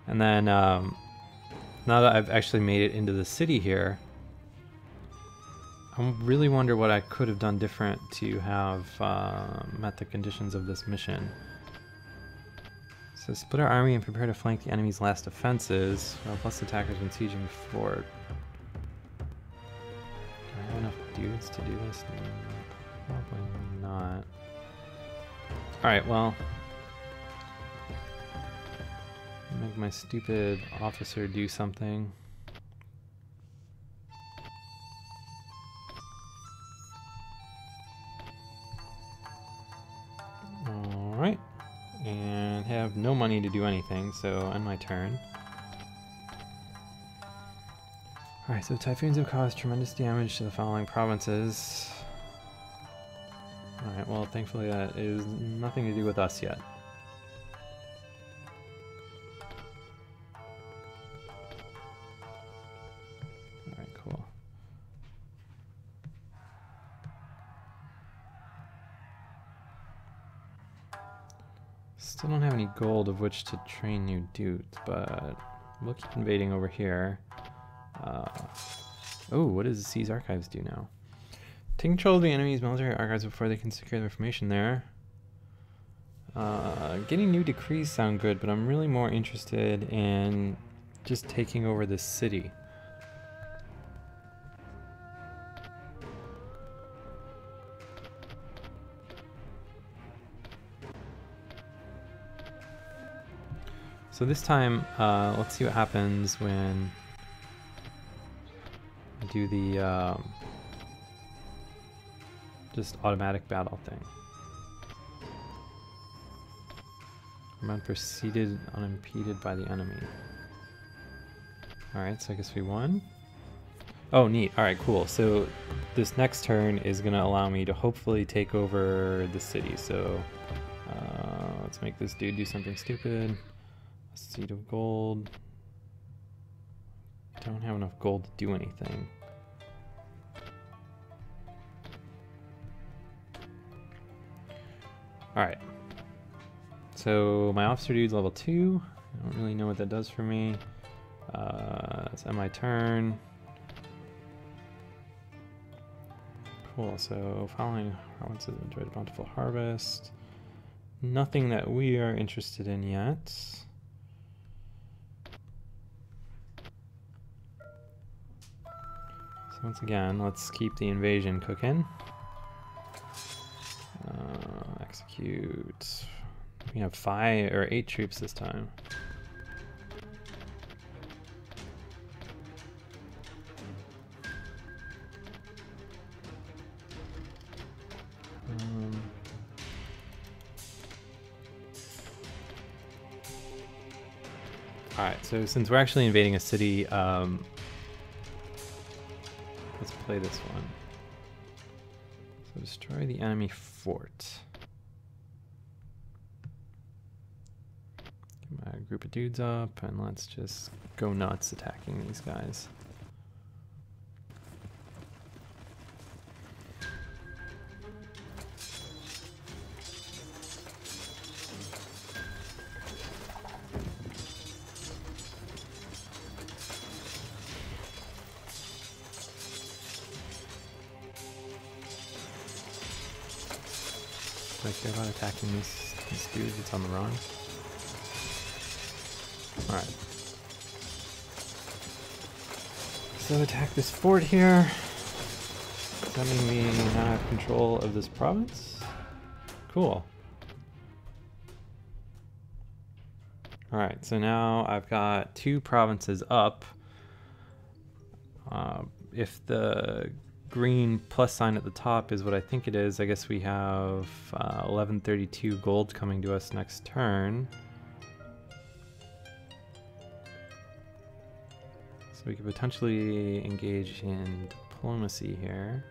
And then now that I've actually made it into the city here, I really wonder what I could have done different to have met the conditions of this mission. So split our army and prepare to flank the enemy's last defenses, while plus attackers when sieging the fort. Do I have enough dudes to do this? Probably not. Alright, well... make my stupid officer do something. Alright. And have no money to do anything, so end my turn. Alright, so typhoons have caused tremendous damage to the following provinces. Alright, well thankfully that is nothing to do with us yet. Still don't have any gold of which to train new dudes, but we'll keep invading over here. Oh, what does C's archives do now? Take control of the enemy's military archives before they can secure their information there. Getting new decrees sound good, but I'm really more interested in just taking over this city. So this time, let's see what happens when I do the just automatic battle thing. Command proceeded unimpeded by the enemy. Alright, so I guess we won. Oh, neat. Alright, cool. So this next turn is going to allow me to hopefully take over the city. So let's make this dude do something stupid. Seed of gold. Don't have enough gold to do anything. Alright. So my officer dude's level 2. I don't really know what that does for me. It's end my turn. Cool, so following provinces enjoyed a bountiful harvest. Nothing that we are interested in yet. So once again, let's keep the invasion cooking. Execute. We have 5 or 8 troops this time. Alright, so since we're actually invading a city, let's play this one. So destroy the enemy fort. Get my group of dudes up, and let's just go nuts attacking these guys. Do I care about attacking this dude that's on the run? Alright. So attack this fort here. Does that mean we now have control of this province? Cool. Alright, so now I've got 2 provinces up. If the green plus sign at the top is what I think it is, I guess we have 1132 gold coming to us next turn. So we could potentially engage in diplomacy here.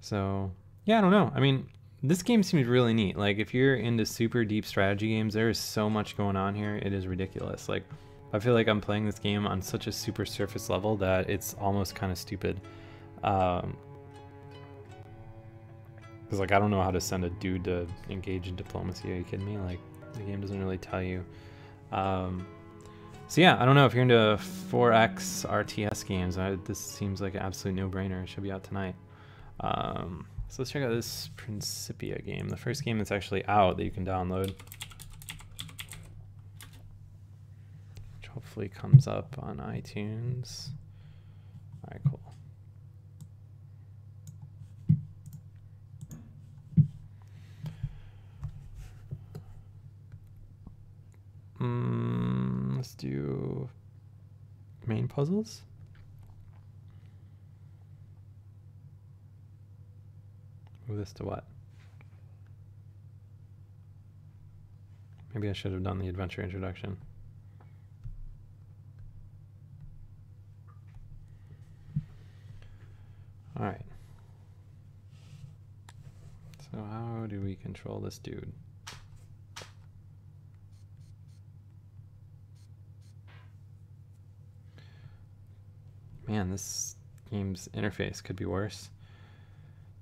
So yeah, I don't know. I mean, this game seems really neat. Like, if you're into super deep strategy games, there is so much going on here. It is ridiculous. Like, I feel like I'm playing this game on such a super surface level that it's almost kind of stupid. Because, like, I don't know how to send a dude to engage in diplomacy. Are you kidding me? Like, the game doesn't really tell you. So yeah, I don't know if you're into 4X RTS games. This seems like an absolute no-brainer. It should be out tonight. So let's check out this Principia game, the first game that's actually out that you can download, which hopefully comes up on iTunes. All right, cool. Let's do main puzzles. Move this to what? Maybe I should have done the adventure introduction. All right. So how do we control this dude? Man, this game's interface could be worse.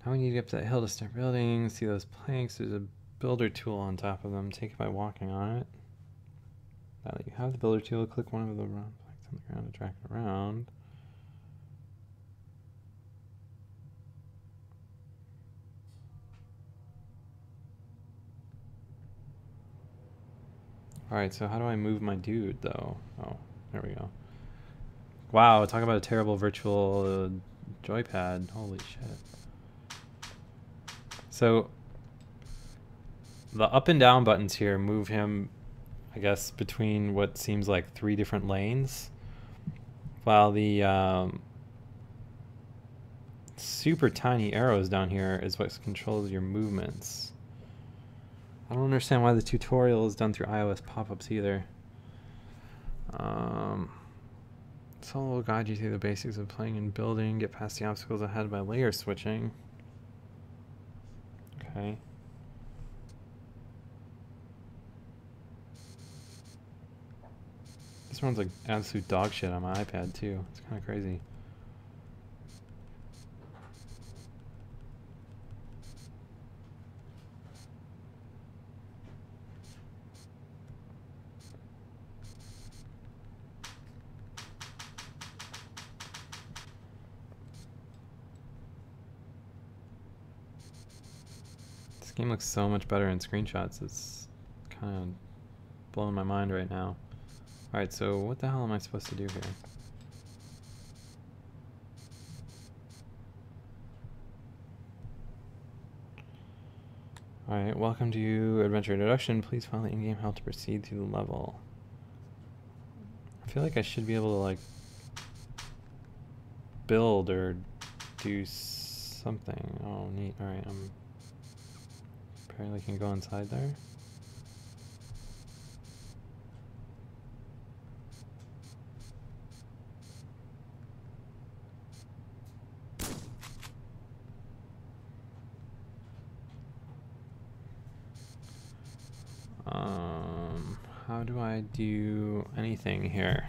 Now we need to get up that hill to start building. See those planks? There's a builder tool on top of them. Take it by walking on it. Now that you have the builder tool, click one of the round planks on the ground to drag it around. Alright, so how do I move my dude, though? Oh, there we go. Wow, talk about a terrible virtual joypad. Holy shit. So the up and down buttons here move him, I guess, between what seems like 3 different lanes, while the super tiny arrows down here is what controls your movements. I don't understand why the tutorial is done through iOS pop-ups either. So will guide you through the basics of playing and building, get past the obstacles ahead by layer switching. Okay. This runs like absolute dog shit on my iPad too. It's kind of crazy. This game looks so much better in screenshots. It's kind of blowing my mind right now. Alright, so what the hell am I supposed to do here? Alright, welcome to Adventure Introduction. Please follow the in-game help to proceed through the level. I feel like I should be able to, like, build or do something. Oh, neat. Alright, apparently can go inside there. How do I do anything here?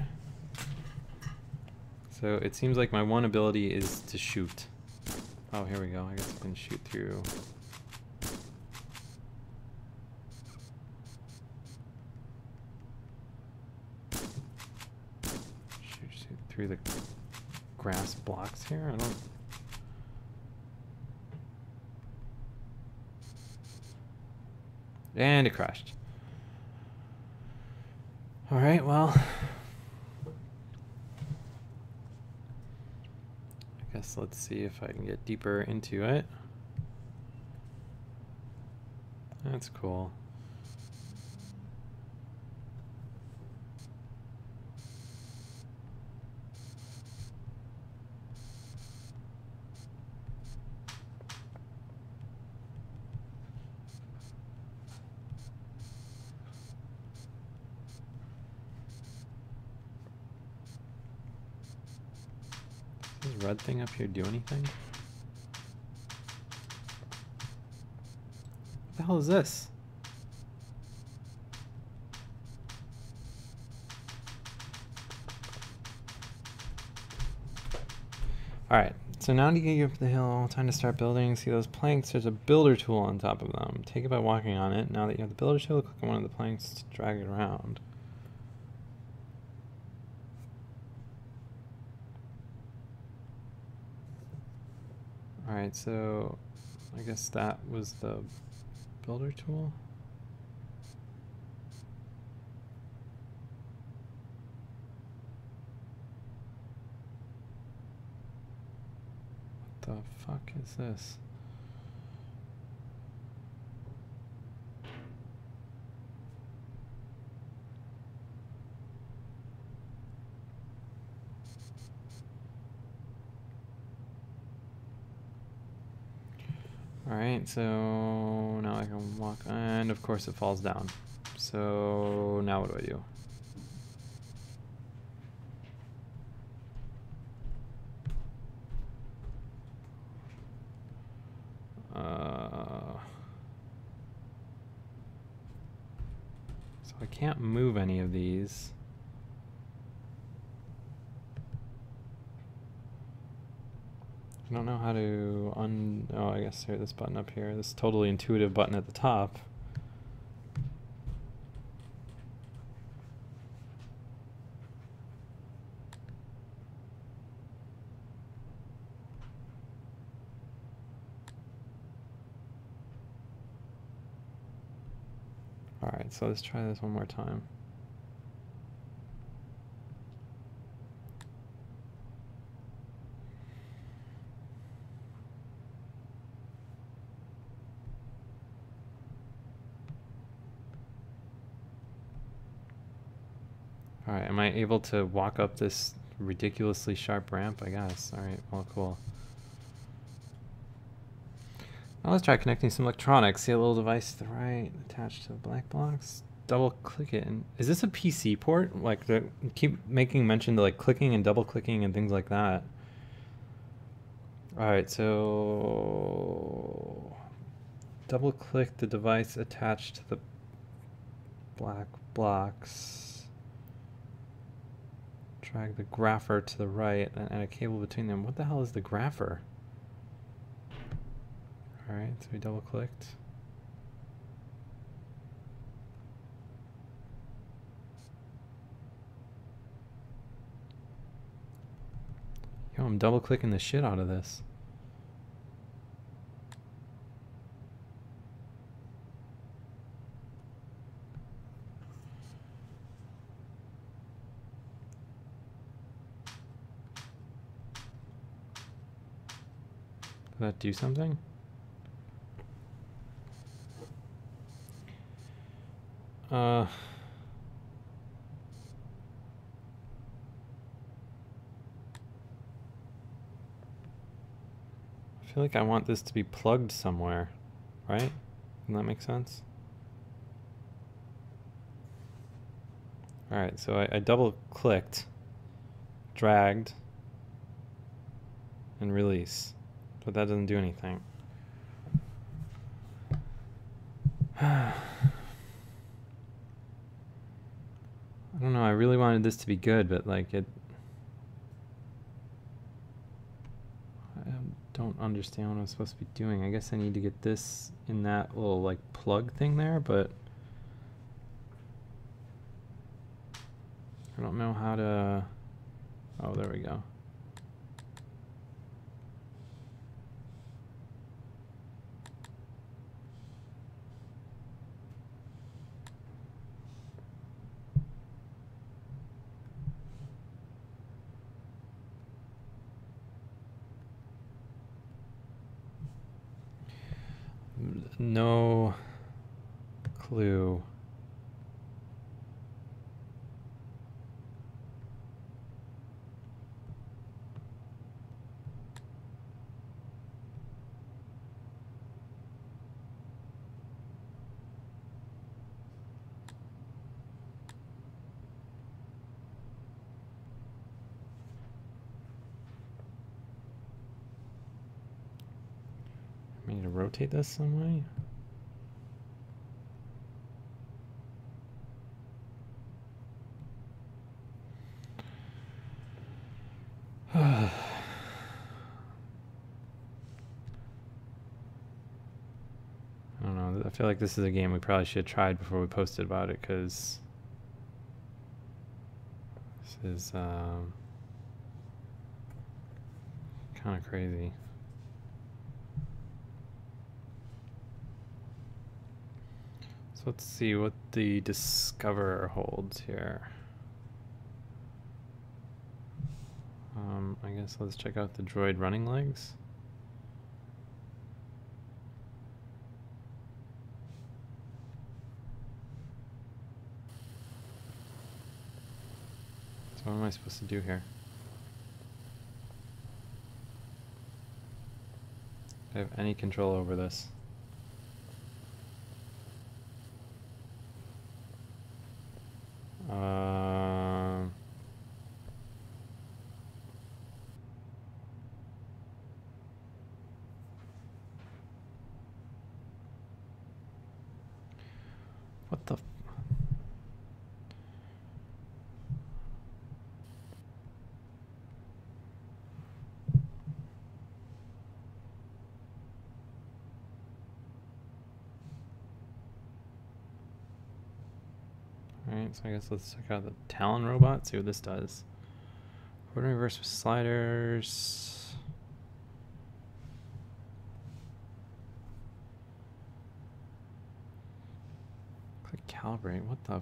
So it seems like my one ability is to shoot. Oh, here we go. I guess I can shoot through. Shoot through the grass blocks here? I don't... And it crashed. Alright, well... I guess let's see if I can get deeper into it. That's cool. Does this red thing up here do anything? What the hell is this? Alright, so now to get up the hill, time to start building. See those planks? There's a builder tool on top of them. Take it by walking on it. Now that you have the builder tool, click on one of the planks to drag it around. Alright, so I guess that was the builder tool. What the fuck is this? Alright, so now I can walk, and of course it falls down. So now what do I do? So I can't move any of these. I don't know how to oh, I guess here, this button up here, this totally intuitive button at the top. Alright, so let's try this one more time. Alright, am I able to walk up this ridiculously sharp ramp? I guess. Alright, well, cool. Now let's try connecting some electronics. See a little device to the right, attached to the black blocks. Double click it. And is this a PC port? Like, keep making mention to like clicking and double clicking and things like that. Alright, so double click the device attached to the black blocks. Drag the grapher to the right and add a cable between them. What the hell is the grapher? Alright, so we double clicked. Yo, I'm double clicking the shit out of this. Did that do something? I feel like I want this to be plugged somewhere, right? Doesn't that make sense? Alright, so I double clicked, dragged, and release, but that doesn't do anything. I don't know, I really wanted this to be good, but like I don't understand what I'm supposed to be doing. I guess I need to get this in that little like plug thing there, but I don't know how to... Oh, there we go. No clue. I need to rotate this some way. I don't know. I feel like this is a game we probably should have tried before we posted about it, because this is kind of crazy. So let's see what the Discover holds here. I guess let's check out the droid running legs. So what am I supposed to do here? Do I have any control over this? What the... Alright, so I guess let's check out the Talon robot, see what this does. Forward and reverse with sliders. Click calibrate, what the...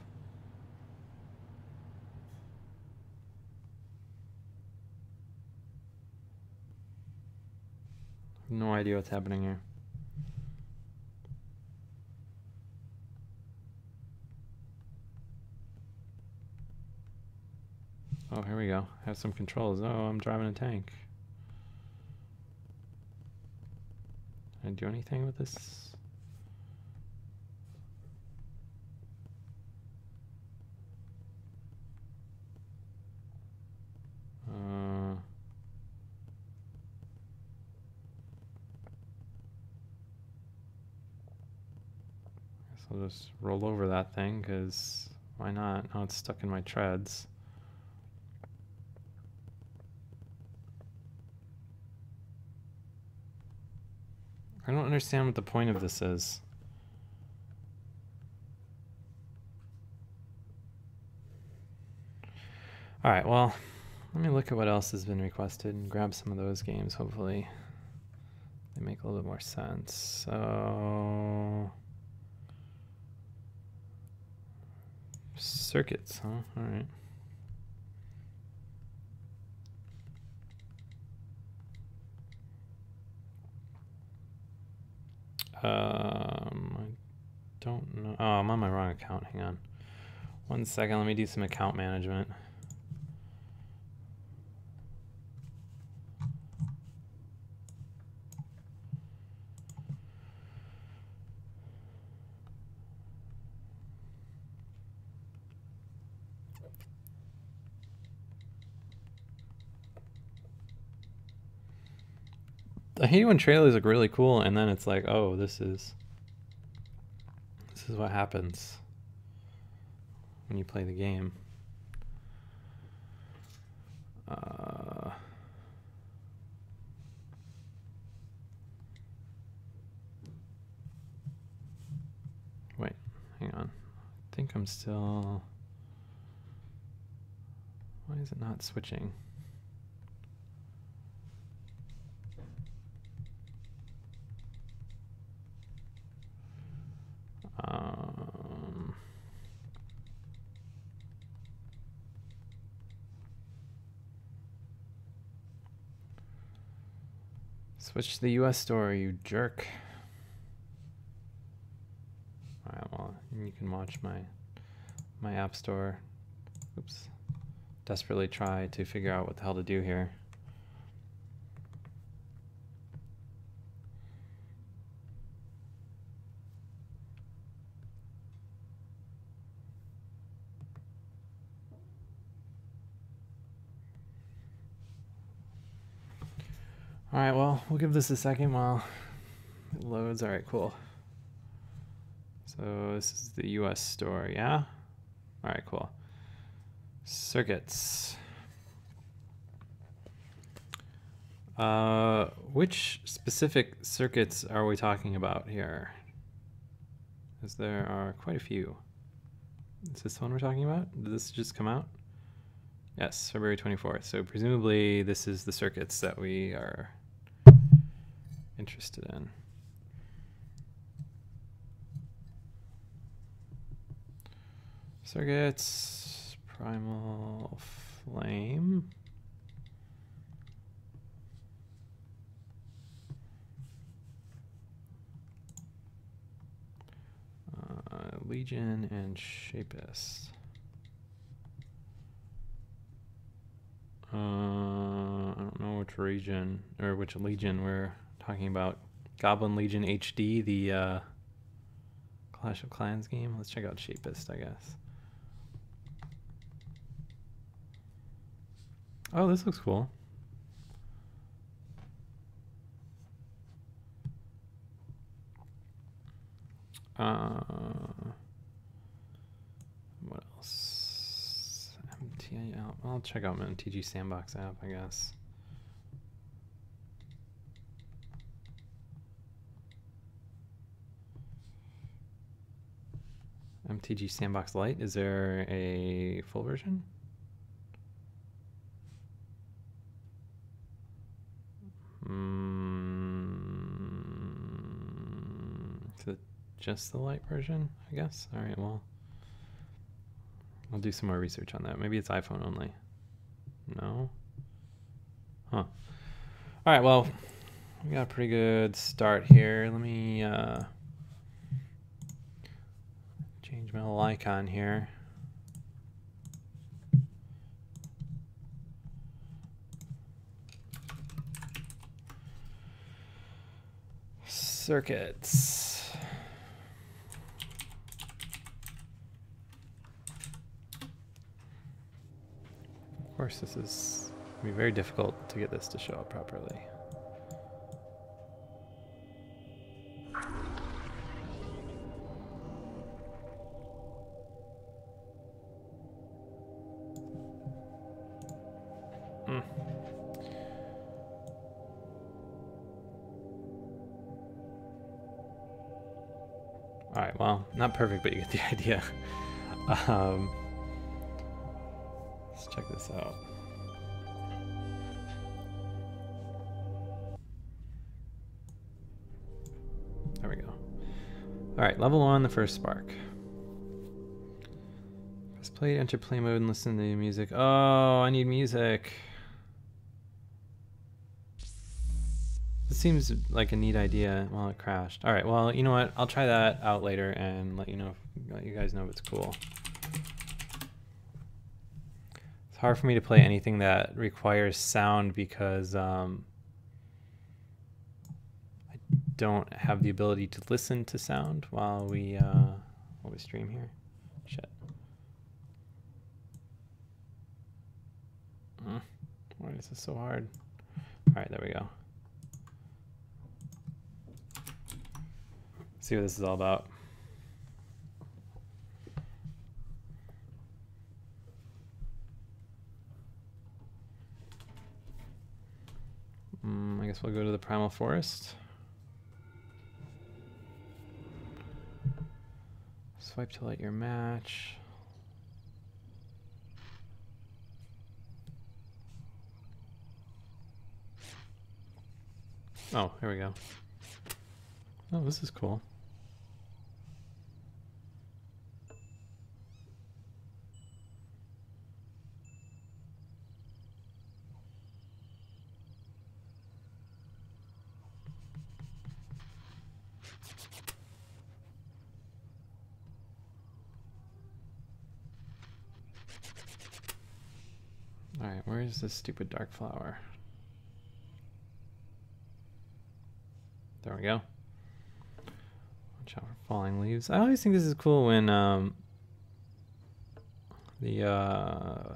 No idea what's happening here. Oh, here we go. Have some controls. Oh, I'm driving a tank. Can I do anything with this? Guess I'll just roll over that thing, because why not? Now it's stuck in my treads. I don't understand what the point of this is. Alright, well, let me look at what else has been requested and grab some of those games. Hopefully they make a little bit more sense. So... circuits, huh? Alright. don't know. Oh, I'm on my wrong account. Hang on. 1 second. Let me do some account management. I hate when trailers look really cool and then it's like, oh, this is what happens when you play the game. Wait, hang on. I think I'm still... Why is it not switching? Switch to the US store, you jerk. Alright, well, you can watch my app store. Oops. Desperately try to figure out what the hell to do here. All right, well, we'll give this a second while it loads. All right, cool. So this is the US store, yeah? All right, cool. Circuits. Which specific circuits are we talking about here? Because there are quite a few. Is this the one we're talking about? Did this just come out? Yes, February 24th. So presumably this is the circuits that we are interested in. Circuits, primal flame. Legion and Shapist. I don't know which region or which Legion we're talking about. Goblin Legion HD, the Clash of Clans game. Let's check out Shapist, I guess. Oh, this looks cool. What else? I'll check out my MTG Sandbox app, I guess. MTG Sandbox Lite, is there a full version? Is it just the Lite version, I guess? All right, well, I'll do some more research on that. Maybe it's iPhone only. No? Huh. All right, well, we got a pretty good start here. Let me change my little icon here. Circuits. Of course, this is going to be very difficult to get this to show up properly. All right, well, not perfect, but you get the idea. Let's check this out. There we go. All right, level 1, the first spark. Press play, enter play mode, and listen to the music. Oh, I need music. This seems like a neat idea. Well, it crashed. All right, well, you know what? I'll try that out later and let you guys know if it's cool. It's hard for me to play anything that requires sound because I don't have the ability to listen to sound while we stream here. Shit. Why is this so hard? All right, there we go. See what this is all about. I guess we'll go to the Primal Forest. Swipe to light your match. Oh, here we go. Oh, this is cool. All right, where is this stupid dark flower? There we go. Watch out for falling leaves. I always think this is cool when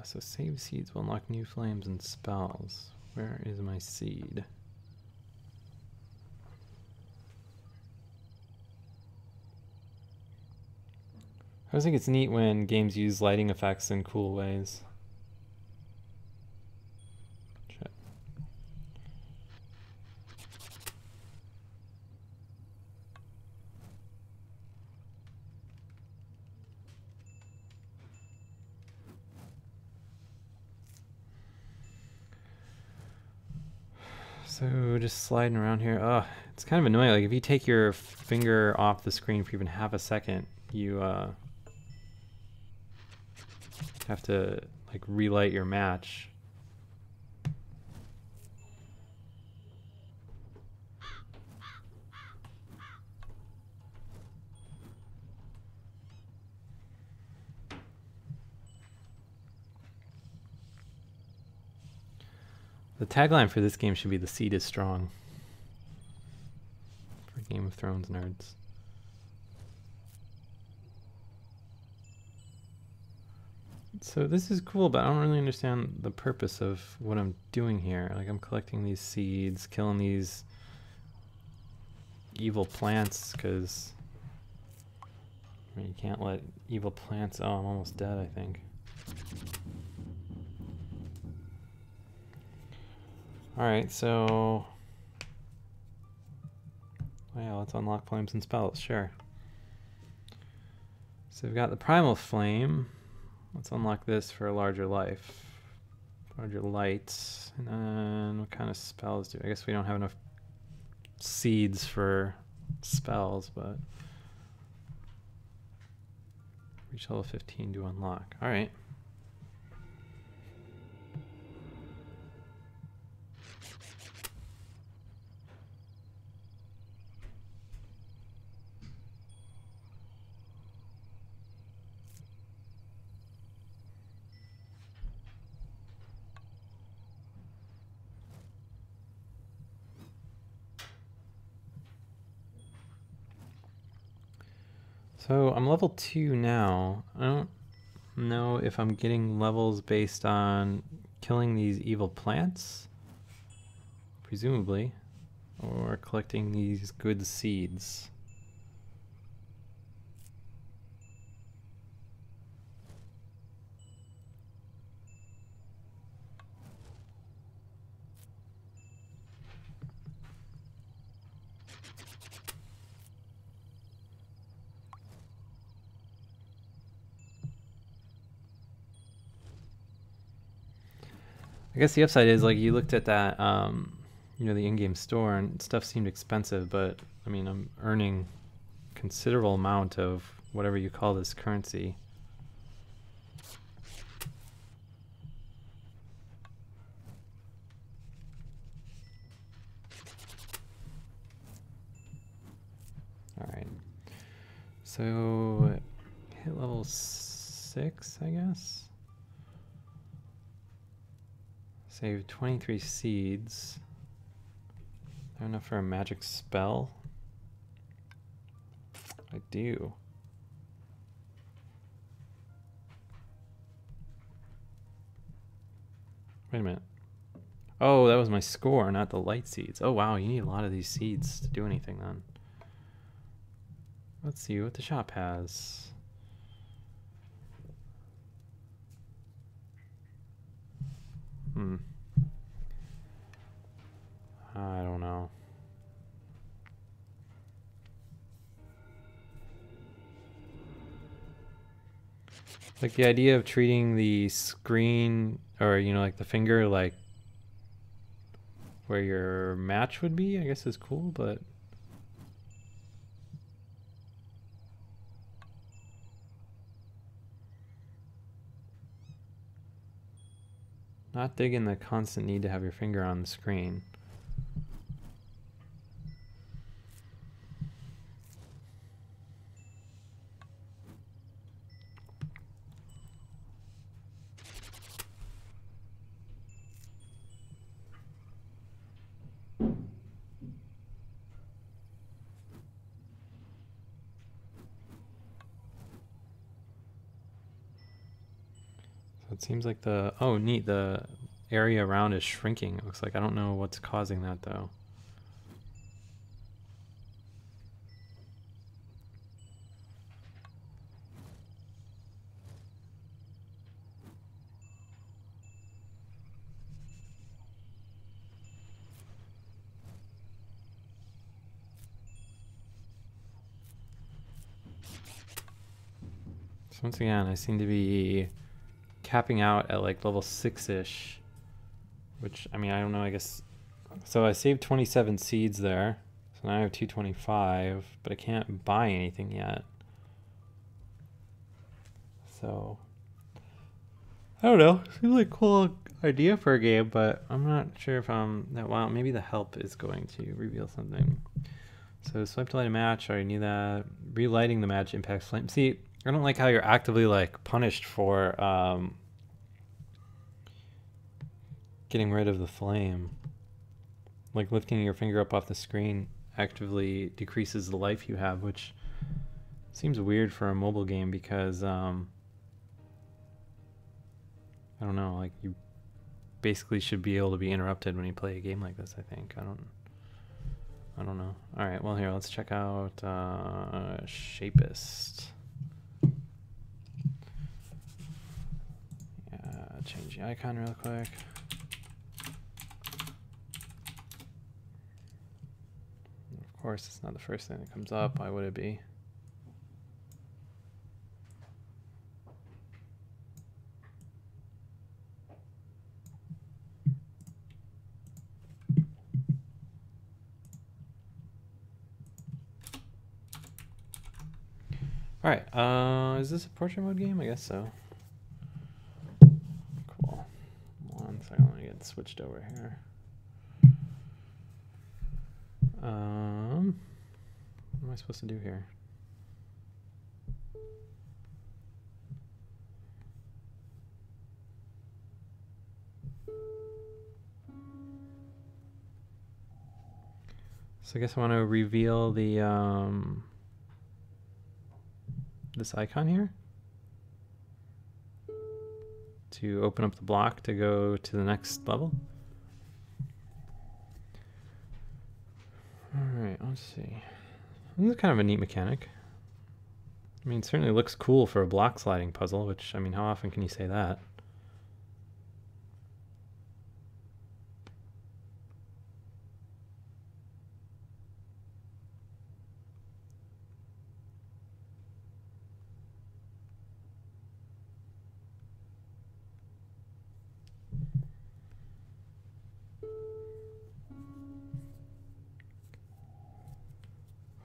so save seeds will unlock new flames and spells. Where is my seed? I always think it's neat when games use lighting effects in cool ways. So just sliding around here. Oh, it's kind of annoying. Like if you take your finger off the screen for even half a second, you have to like relight your match. The tagline for this game should be "The seed is strong." For Game of Thrones nerds. So this is cool, but I don't really understand the purpose of what I'm doing here. Like I'm collecting these seeds, killing these evil plants, because I mean, you can't let evil plants... Oh, I'm almost dead, I think. Alright, so... Oh yeah, let's unlock flames and spells, sure. So we've got the Primal Flame. Let's unlock this for a larger life. Larger lights. And then what kind of spells do... I guess we don't have enough seeds for spells, but... Reach level 15 to unlock. Alright. So I'm level 2 now. I don't know if I'm getting levels based on killing these evil plants, presumably, or collecting these good seeds. I guess the upside is, like, you looked at that, you know, the in-game store, and stuff seemed expensive, but, I mean, I'm earning a considerable amount of whatever you call this currency. So hit level 6, I guess. Save 23 seeds. Is there enough for a magic spell? I do. Wait a minute. Oh, that was my score, not the light seeds. Oh wow, you need a lot of these seeds to do anything then. Let's see what the shop has. I don't know. Like the idea of treating the screen, or you know, like the finger, like where your match would be, I guess is cool, but not digging the constant need to have your finger on the screen. It seems like the, oh neat, the area around is shrinking. It looks like, I don't know what's causing that though. So once again, I seem to be capping out at like level 6-ish, which, I mean, I don't know, I guess. So I saved 27 seeds there. So now I have 225, but I can't buy anything yet. So, I don't know. Seems like a cool idea for a game, but I'm not sure if I'm that wow. Maybe the help is going to reveal something. So swipe to light a match, I already knew that. Relighting the match impacts flame. See, I don't like how you're actively like punished for getting rid of the flame. Like lifting your finger up off the screen actively decreases the life you have, which seems weird for a mobile game because I don't know, like you basically should be able to be interrupted when you play a game like this, I think. I don't know. All right, well here, let's check out Shapist. Yeah, change the icon real quick. Of course, it's not the first thing that comes up. Why would it be? All right, is this a portrait mode game? I guess so. Cool. One second, let me get switched over here. What am I supposed to do here? So I guess I want to reveal the this icon here to open up the block to go to the next level. Alright, let's see. This is kind of a neat mechanic. I mean, it certainly looks cool for a block sliding puzzle, which, I mean, how often can you say that?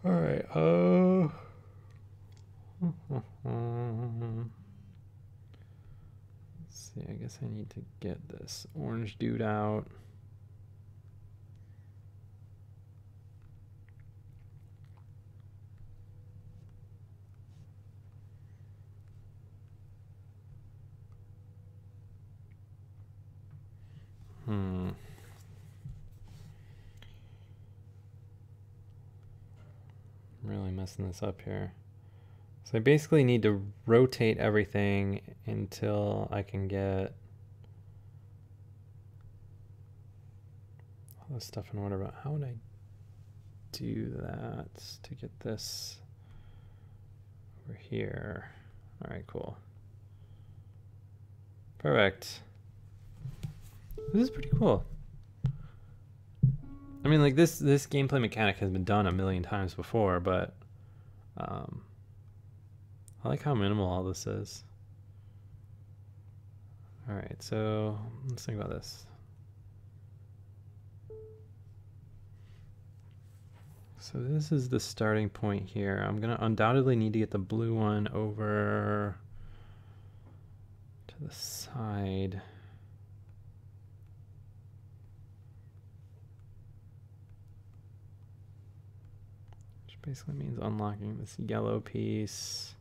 All right. Let's see. I guess I need to get this orange dude out. I'm really messing this up here. So I basically need to rotate everything until I can get all this stuff in order. But how would I do that to get this over here? All right, cool. Perfect. This is pretty cool. I mean, like this gameplay mechanic has been done a million times before, but I like how minimal all this is. All right, so let's think about this. So this is the starting point here. I'm gonna undoubtedly need to get the blue one over to the side. Which basically means unlocking this yellow piece.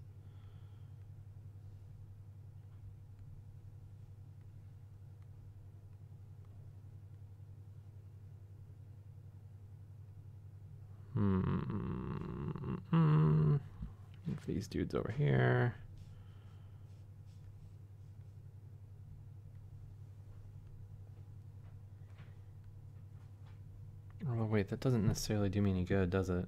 Move these dudes over here. Oh wait, that doesn't necessarily do me any good, does it?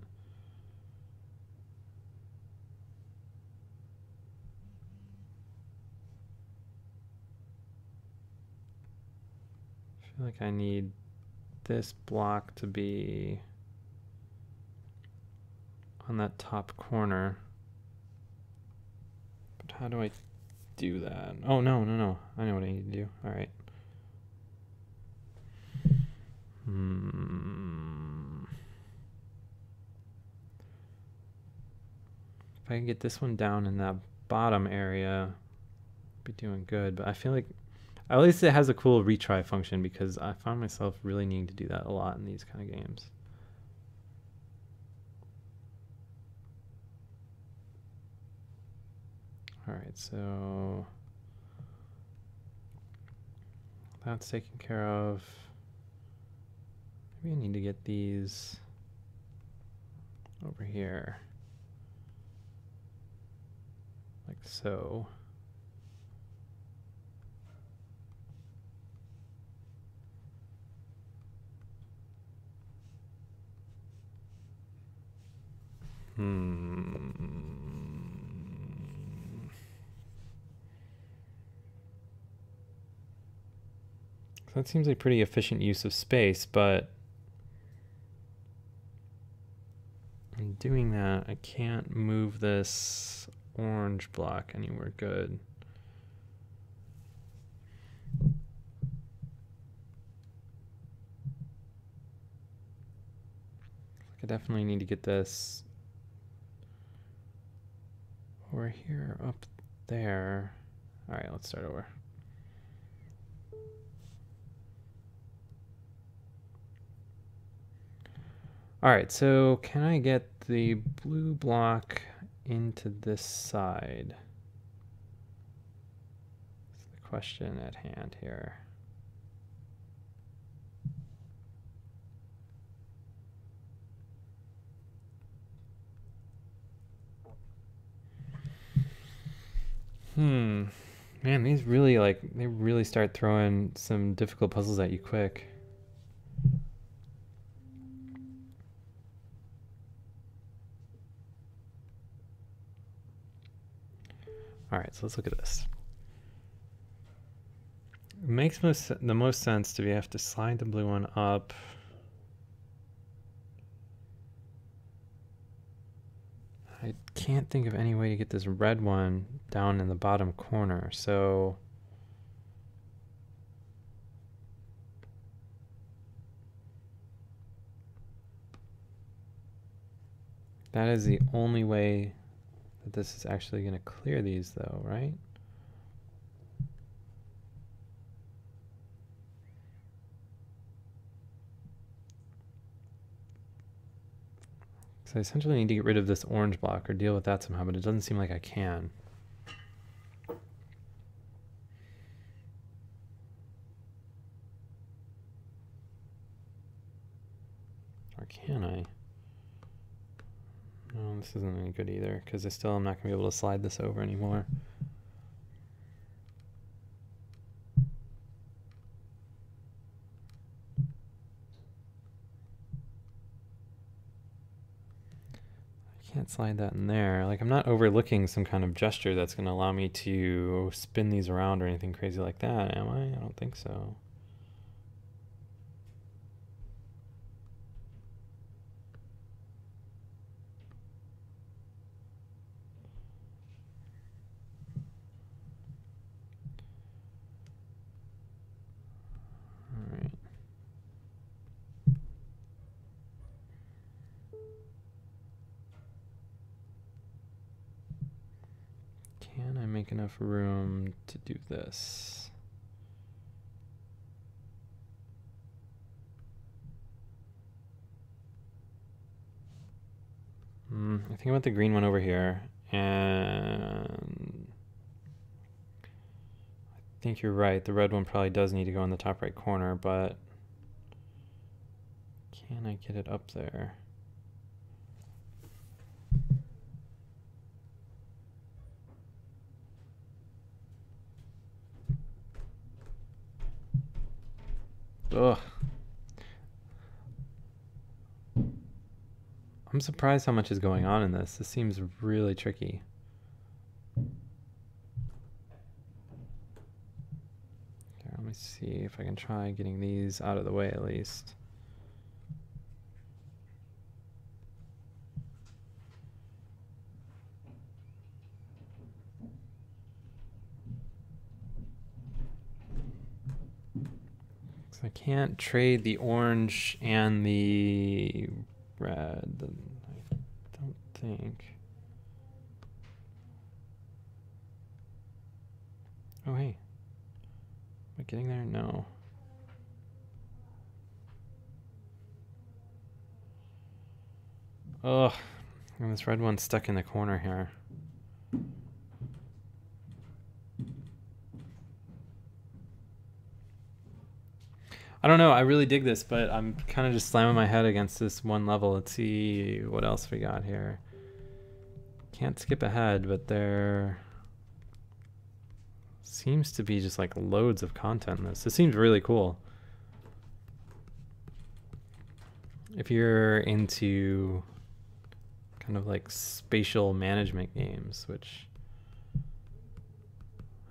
I feel like I need this block to be on that top corner. But how do I do that? Oh, no. I know what I need to do. All right. If I can get this one down in that bottom area, I'd be doing good. But I feel like at least it has a cool retry function, because I found myself really needing to do that a lot in these kind of games. All right, so that's taken care of. Maybe I need to get these over here, like so. That seems like pretty efficient use of space, but in doing that, I can't move this orange block anywhere good. I definitely need to get this over here, up there. All right, let's start over. All right, so can I get the blue block into this side? That's the question at hand here. Man, these really they really start throwing some difficult puzzles at you quick. All right, so let's look at this. It makes the most sense to have to slide the blue one up. I can't think of any way to get this red one down in the bottom corner, so that is the only way that this is actually going to clear these, though, right? So I essentially need to get rid of this orange block or deal with that somehow, but it doesn't seem like I can. Or can I? No, this isn't any good either, because I still am not going to be able to slide this over anymore. I can't slide that in there. Like, I'm not overlooking some kind of gesture that's going to allow me to spin these around or anything crazy like that, am I? I don't think so. Can I make enough room to do this? I think I want the green one over here, and I think you're right. The red one probably does need to go in the top right corner, but can I get it up there? Ugh. I'm surprised how much is going on in this. This seems really tricky. Okay, let me see if I can try getting these out of the way at least. I can't trade the orange and the red. I don't think. Oh, hey. Am I getting there? No. Ugh. And this red one's stuck in the corner here. I don't know. I really dig this, but I'm kind of just slamming my head against this one level. Let's see what else we got here. Can't skip ahead, but there seems to be just like loads of content in this. This seems really cool. If you're into kind of like spatial management games, which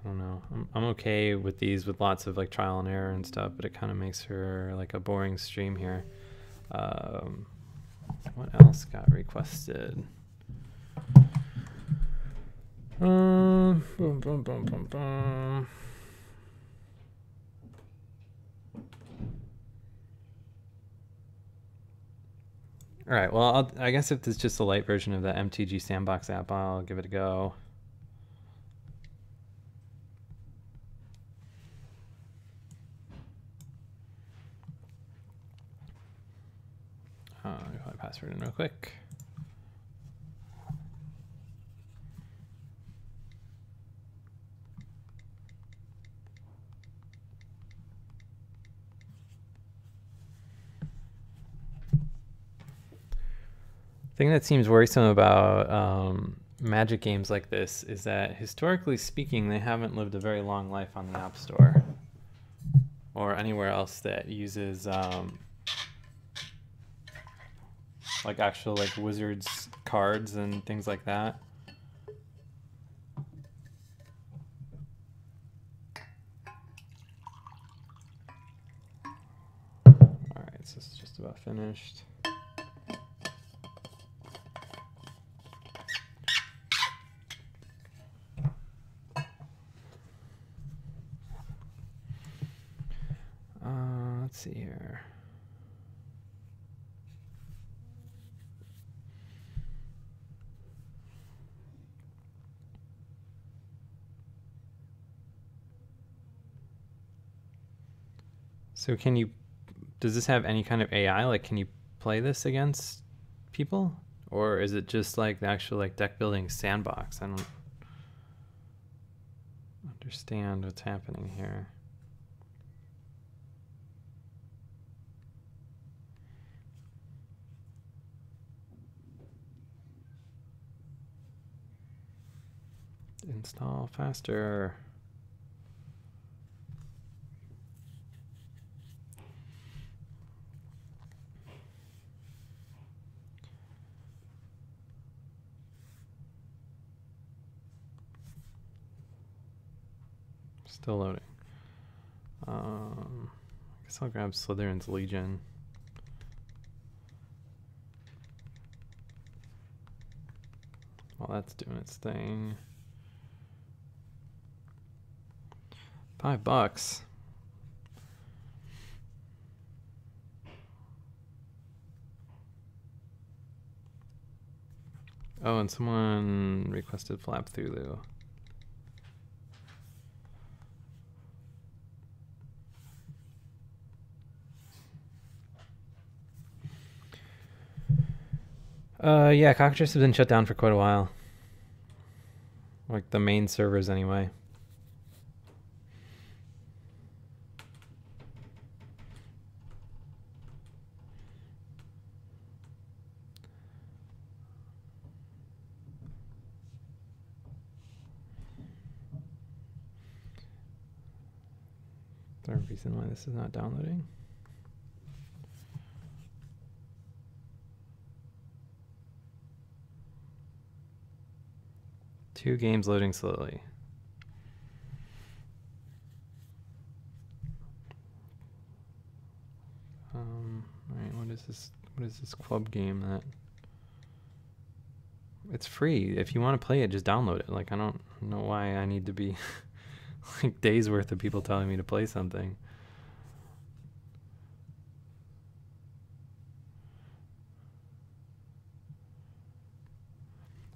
I don't know. I'm okay with these with lots of like trial and error and stuff, but it kind of makes for like a boring stream here. What else got requested? Boom, boom, boom, boom, boom. All right, well, I guess if it's just a light version of the MTG Sandbox app, I'll give it a go. I'll put my password in real quick. The thing that seems worrisome about Magic games like this is that, historically speaking, they haven't lived a very long life on the App Store or anywhere else that uses like actual like Wizards cards and things like that. All right, so this is just about finished. Let's see here. So can you, does this have any kind of AI? Like, can you play this against people? Or is it just like the actual like deck building sandbox? I don't understand what's happening here. Install faster. Still loading. I guess I'll grab Slytherin's Legion. While that's doing its thing. $5. Oh, and someone requested Flap Thulu. Yeah, Cockatrice has been shut down for quite a while. Like the main servers anyway. Third reason why this is not downloading. Two games loading slowly. All right, what is this? What is this club game that? It's free. If you want to play it, just download it. Like, I don't know why I need to be like days worth of people telling me to play something.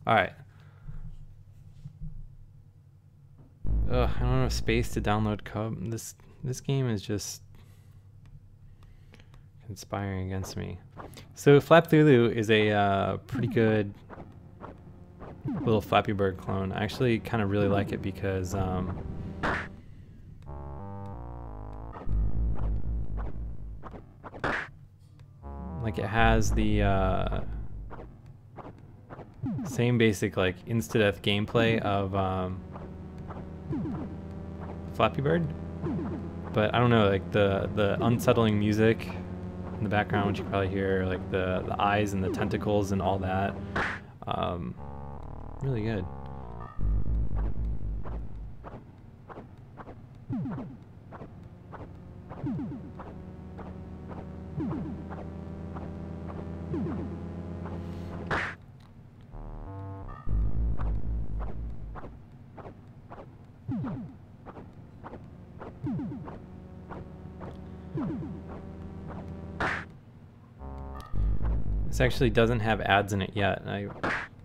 All right. Ugh, I don't have space to download Cub. This game is just conspiring against me. So Flap Thulu is a pretty good little Flappy Bird clone. I actually kind of really like it because like it has the same basic like insta-death gameplay of Flappy Bird, but I don't know, like the unsettling music in the background, which you probably hear, like the eyes and the tentacles and all that, really good. This actually doesn't have ads in it yet. I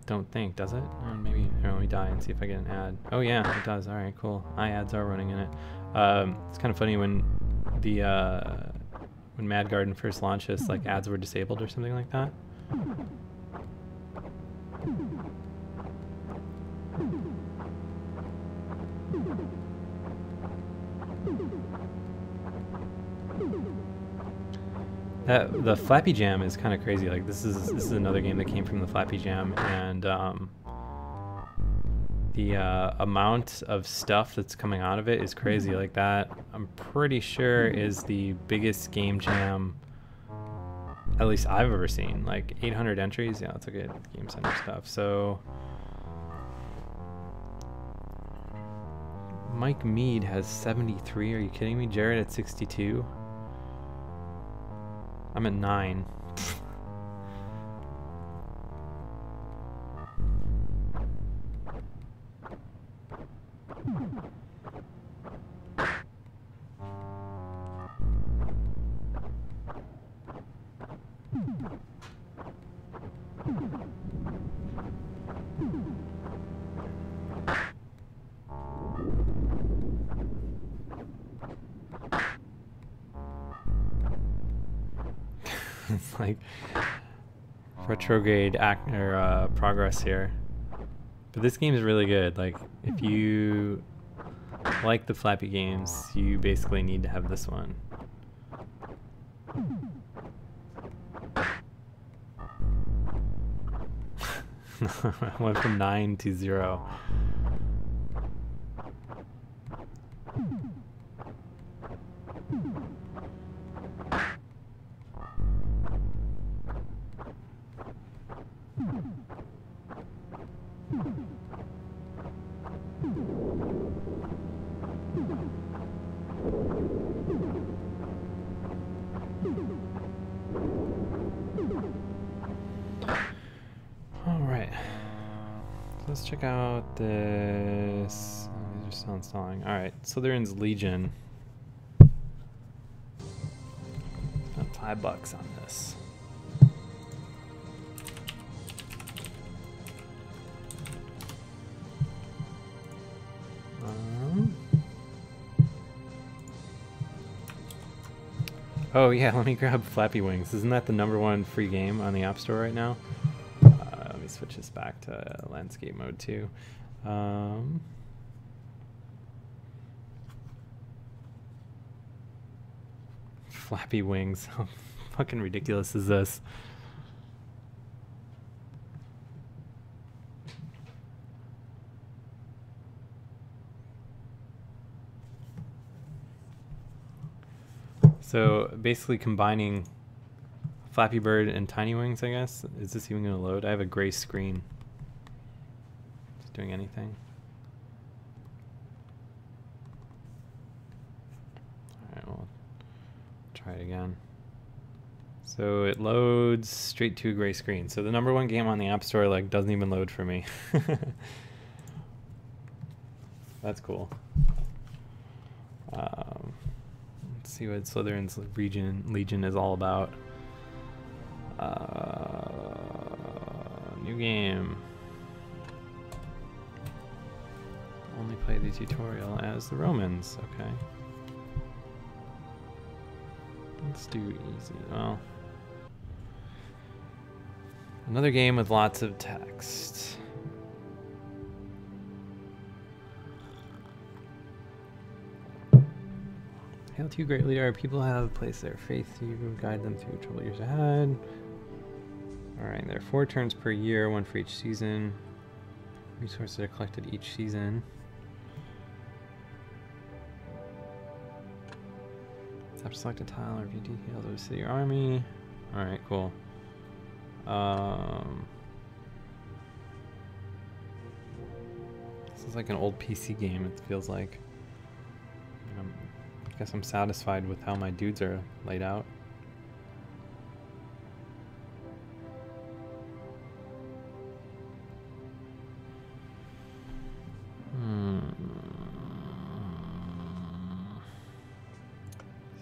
don't think, does it? Maybe here, let me die and see if I get an ad. Oh yeah, it does. All right, cool. Ads are running in it. It's kind of funny when the when Mad Garden first launched this, like ads were disabled or something like that. The Flappy Jam is kind of crazy. Like this is another game that came from the Flappy Jam, and the amount of stuff that's coming out of it is crazy. Like that, I'm pretty sure is the biggest game jam at least I've ever seen. Like 800 entries. Yeah, let's look at Game Center stuff. So Mike Mead has 73. Are you kidding me? Jared at 62. I'm at 9. It's like retrograde progress here, but this game is really good. Like if you like the Flappy games, you basically need to have this one. I went from 9 to 0. let's check out this. Oh, these are still installing. All right, Slytherin's Legion. Spent $5 on this. Oh yeah, let me grab Flappy Wings. Isn't that the #1 free game on the App Store right now? Let me switch this back to landscape mode too. Flappy Wings. How fucking ridiculous is this? So basically combining Flappy Bird and Tiny Wings, I guess. Is this even going to load? I have a gray screen. Is it doing anything? Alright, we'll try it again. So it loads straight to a gray screen. So the #1 game on the App Store like doesn't even load for me. That's cool. Let's see what Slytherin's Legion is all about. New game. Only play the tutorial as the Romans. Okay. Let's do easy. Well, another game with lots of text. Hail to you, great leader. People have placed their faith to you, guide them through troubled years ahead. Alright, there are 4 turns per year, 1 for each season. Resources are collected each season. Tap to select a tile or view details of a city or army. Alright, cool. This is like an old PC game, it feels like. I guess I'm satisfied with how my dudes are laid out.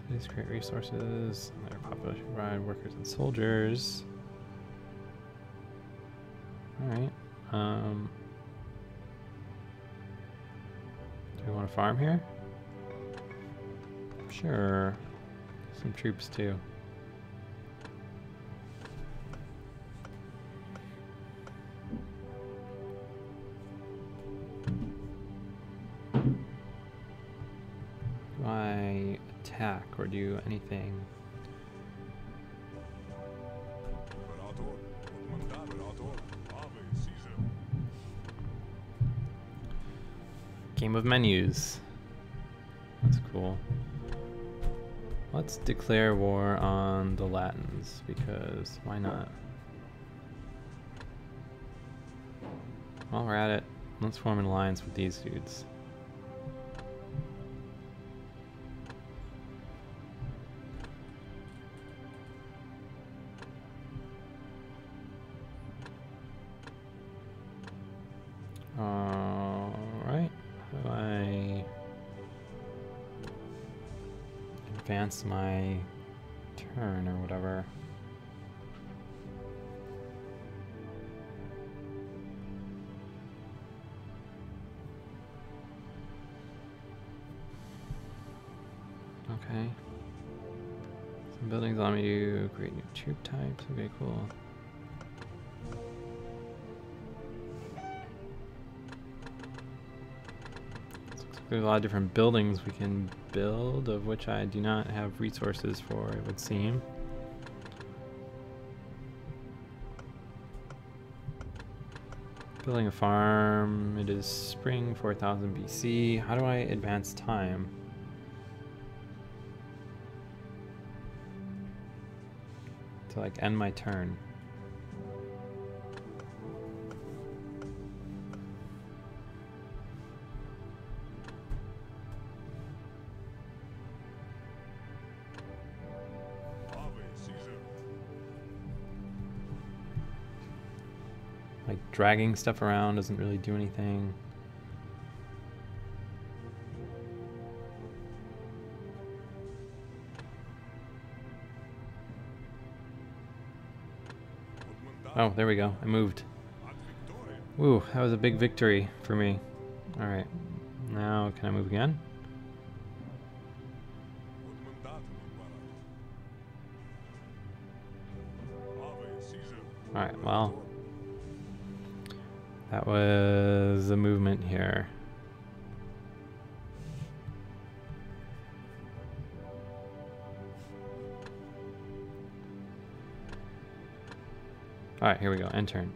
Cities create resources. Their population provide workers and soldiers. Alright. Do we want to farm here? Sure. Some troops too. Do I attack or do anything? Game of menus. That's cool. Let's declare war on the Latins, because why not? While we're at it, let's form an alliance with these dudes. Alright, how do I advance my turn or whatever? Okay. Some buildings allow me to create new troop types. Okay, cool. There's a lot of different buildings we can build, of which I do not have resources for, it would seem. Building a farm. It is spring 4000 BC. How do I advance time? To like end my turn. Like dragging stuff around doesn't really do anything. Oh, there we go. I moved. Woo, that was a big victory for me. Alright. Now, can I move again? Alright, well. That was a movement here. Alright, here we go. End turn.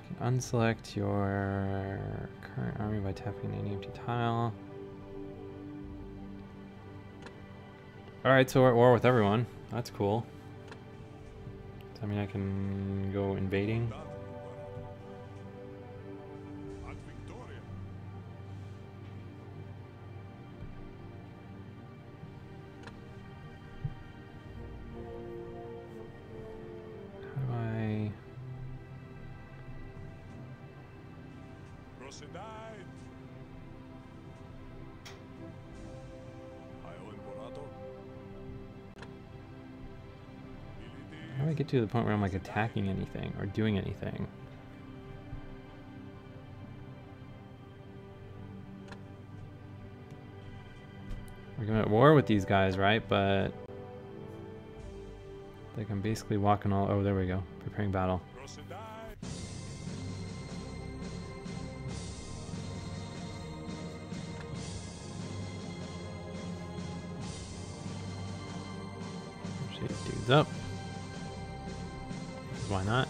You can unselect your current army by tapping any empty tile. Alright, so we're at war with everyone. That's cool. Does that mean I can go invading? How do I get to the point where I'm like attacking anything or doing anything? We're going to war with these guys, right? But like I'm basically walking all. Oh, there we go. Preparing battle. Shake dudes up. Why not?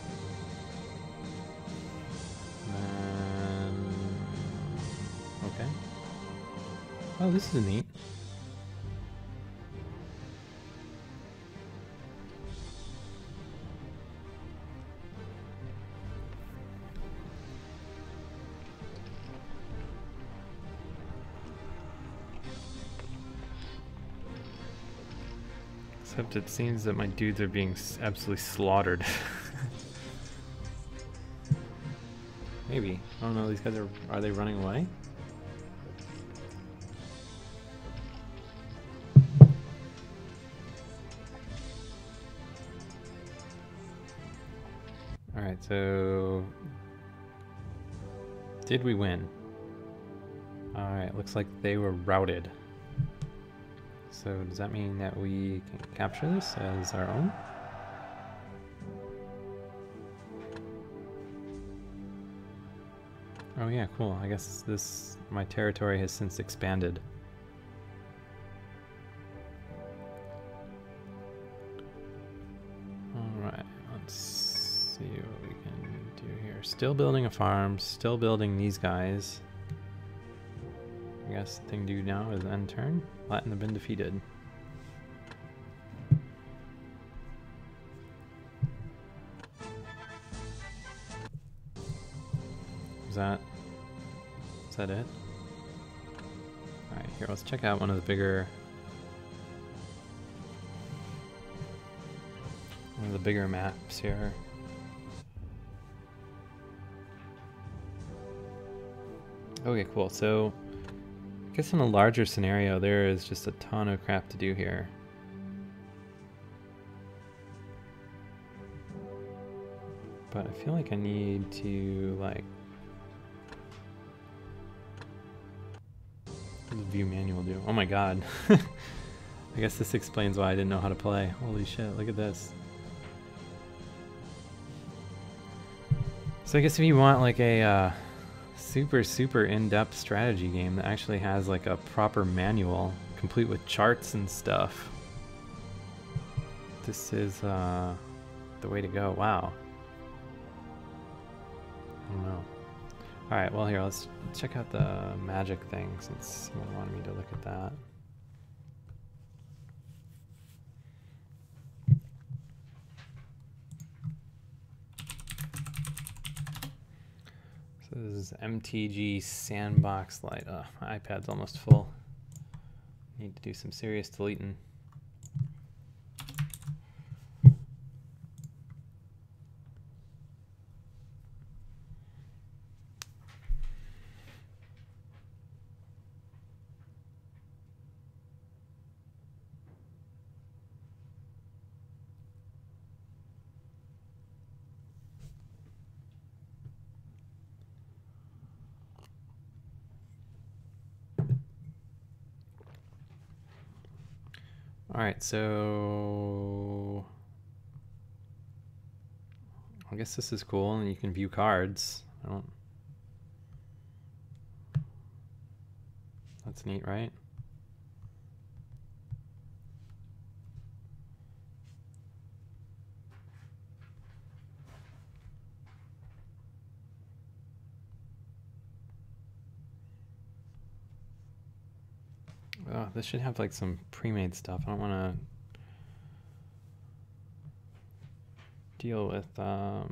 Okay. Oh, this is neat. Except it seems that my dudes are being absolutely slaughtered. Maybe. I don't know, these guys are they running away? Alright, so did we win? Alright, looks like they were routed. So does that mean that we can capture this as our own? Oh yeah, cool. I guess my territory has since expanded. Alright, let's see what we can do here. Still building a farm, still building these guys. I guess the thing to do now is end turn. Latin have been defeated. Is that it? Alright, here, let's check out one of the bigger maps here. Okay, cool. So I guess in a larger scenario there is just a ton of crap to do here. But I feel like I need to like what does view manual do? Oh my god. I guess this explains why I didn't know how to play. Holy shit, look at this. So I guess if you want like a super in-depth strategy game that actually has like a proper manual complete with charts and stuff, this is the way to go. Wow. I don't know. Alright, well here, let's check out the magic thing since someone wanted me to look at that. So this is MTG Sandbox Lite. My iPad's almost full. Need to do some serious deleting. All right, so I guess this is cool, and you can view cards. That's neat, right? Oh, this should have like some pre-made stuff. I don't want to deal with how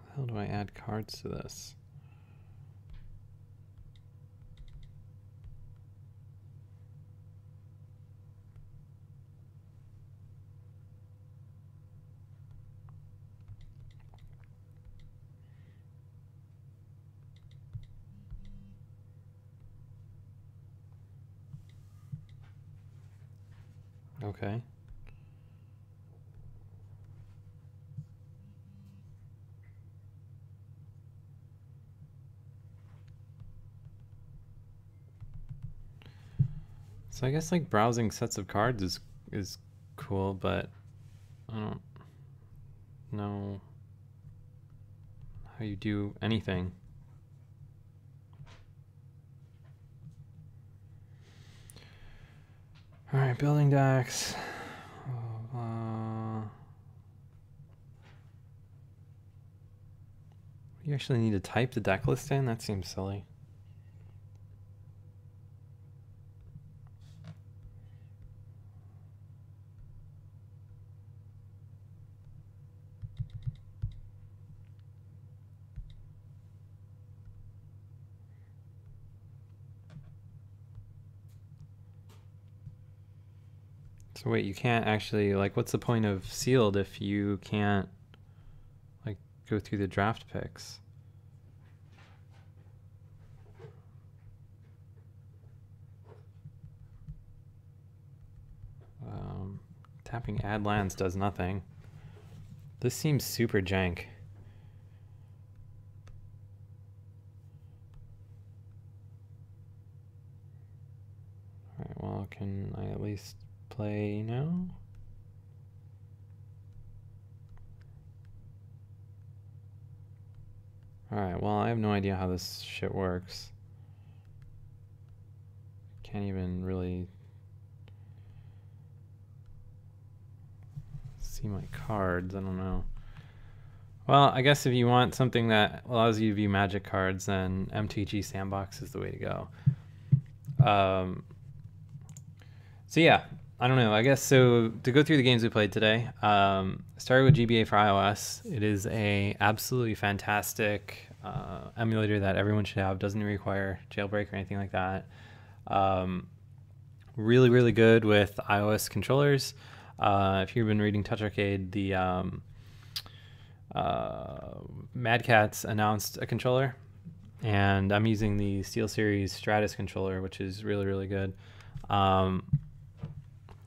the hell do I add cards to this? Okay. So I guess like browsing sets of cards is cool, but I don't know how you do anything. All right, building decks. You actually need to type the deck list in? That seems silly. So wait, you can't actually, like, what's the point of sealed if you can't, like, go through the draft picks? Tapping add lands does nothing. This seems super jank. All right, well, can I at least play now? Alright, well, I have no idea how this shit works. Can't even really see my cards. I don't know. Well, I guess if you want something that allows you to view Magic cards, then MTG Sandbox is the way to go. So yeah, I don't know. I guess so. To go through the games we played today, started with GBA for iOS. It is a absolutely fantastic emulator that everyone should have. Doesn't require jailbreak or anything like that. Really, really good with iOS controllers. If you've been reading TouchArcade, the Mad Catz announced a controller, and I'm using the SteelSeries Stratus controller, which is really, really good.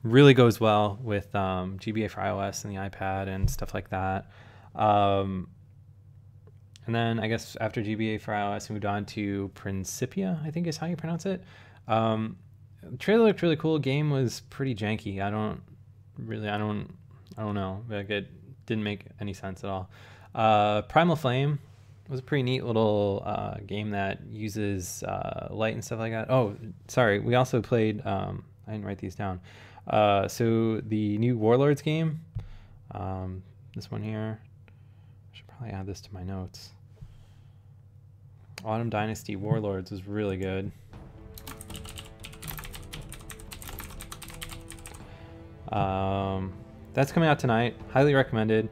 Really goes well with GBA for iOS and the iPad and stuff like that. And then I guess after GBA for iOS, we moved on to Principia, I think is how you pronounce it. The trailer looked really cool. Game was pretty janky. I don't know. Like, it didn't make any sense at all. Primal Flame was a pretty neat little game that uses light and stuff like that. Oh, sorry. We also played, I didn't write these down. So the new Warlords game, this one here, I should probably add this to my notes. Autumn Dynasty Warlords was really good. That's coming out tonight. Highly recommended.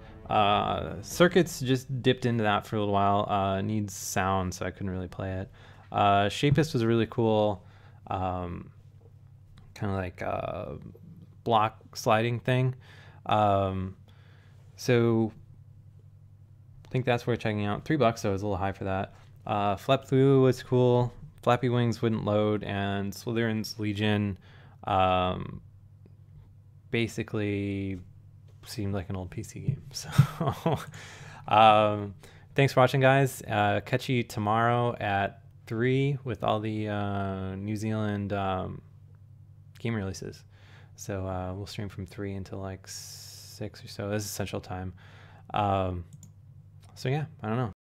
Circuits just dipped into that for a little while. Needs sound, so I couldn't really play it. Shapist was a really cool, kind of like block sliding thing. So I think that's worth checking out. $3, so it was a little high for that. Flap Through was cool. Flappy Wings wouldn't load, and Slytherin's Legion basically seemed like an old PC game. So thanks for watching, guys. Catch you tomorrow at 3 with all the New Zealand game releases. So we'll stream from 3 until like 6 or so. This is Central Time. So yeah, I don't know.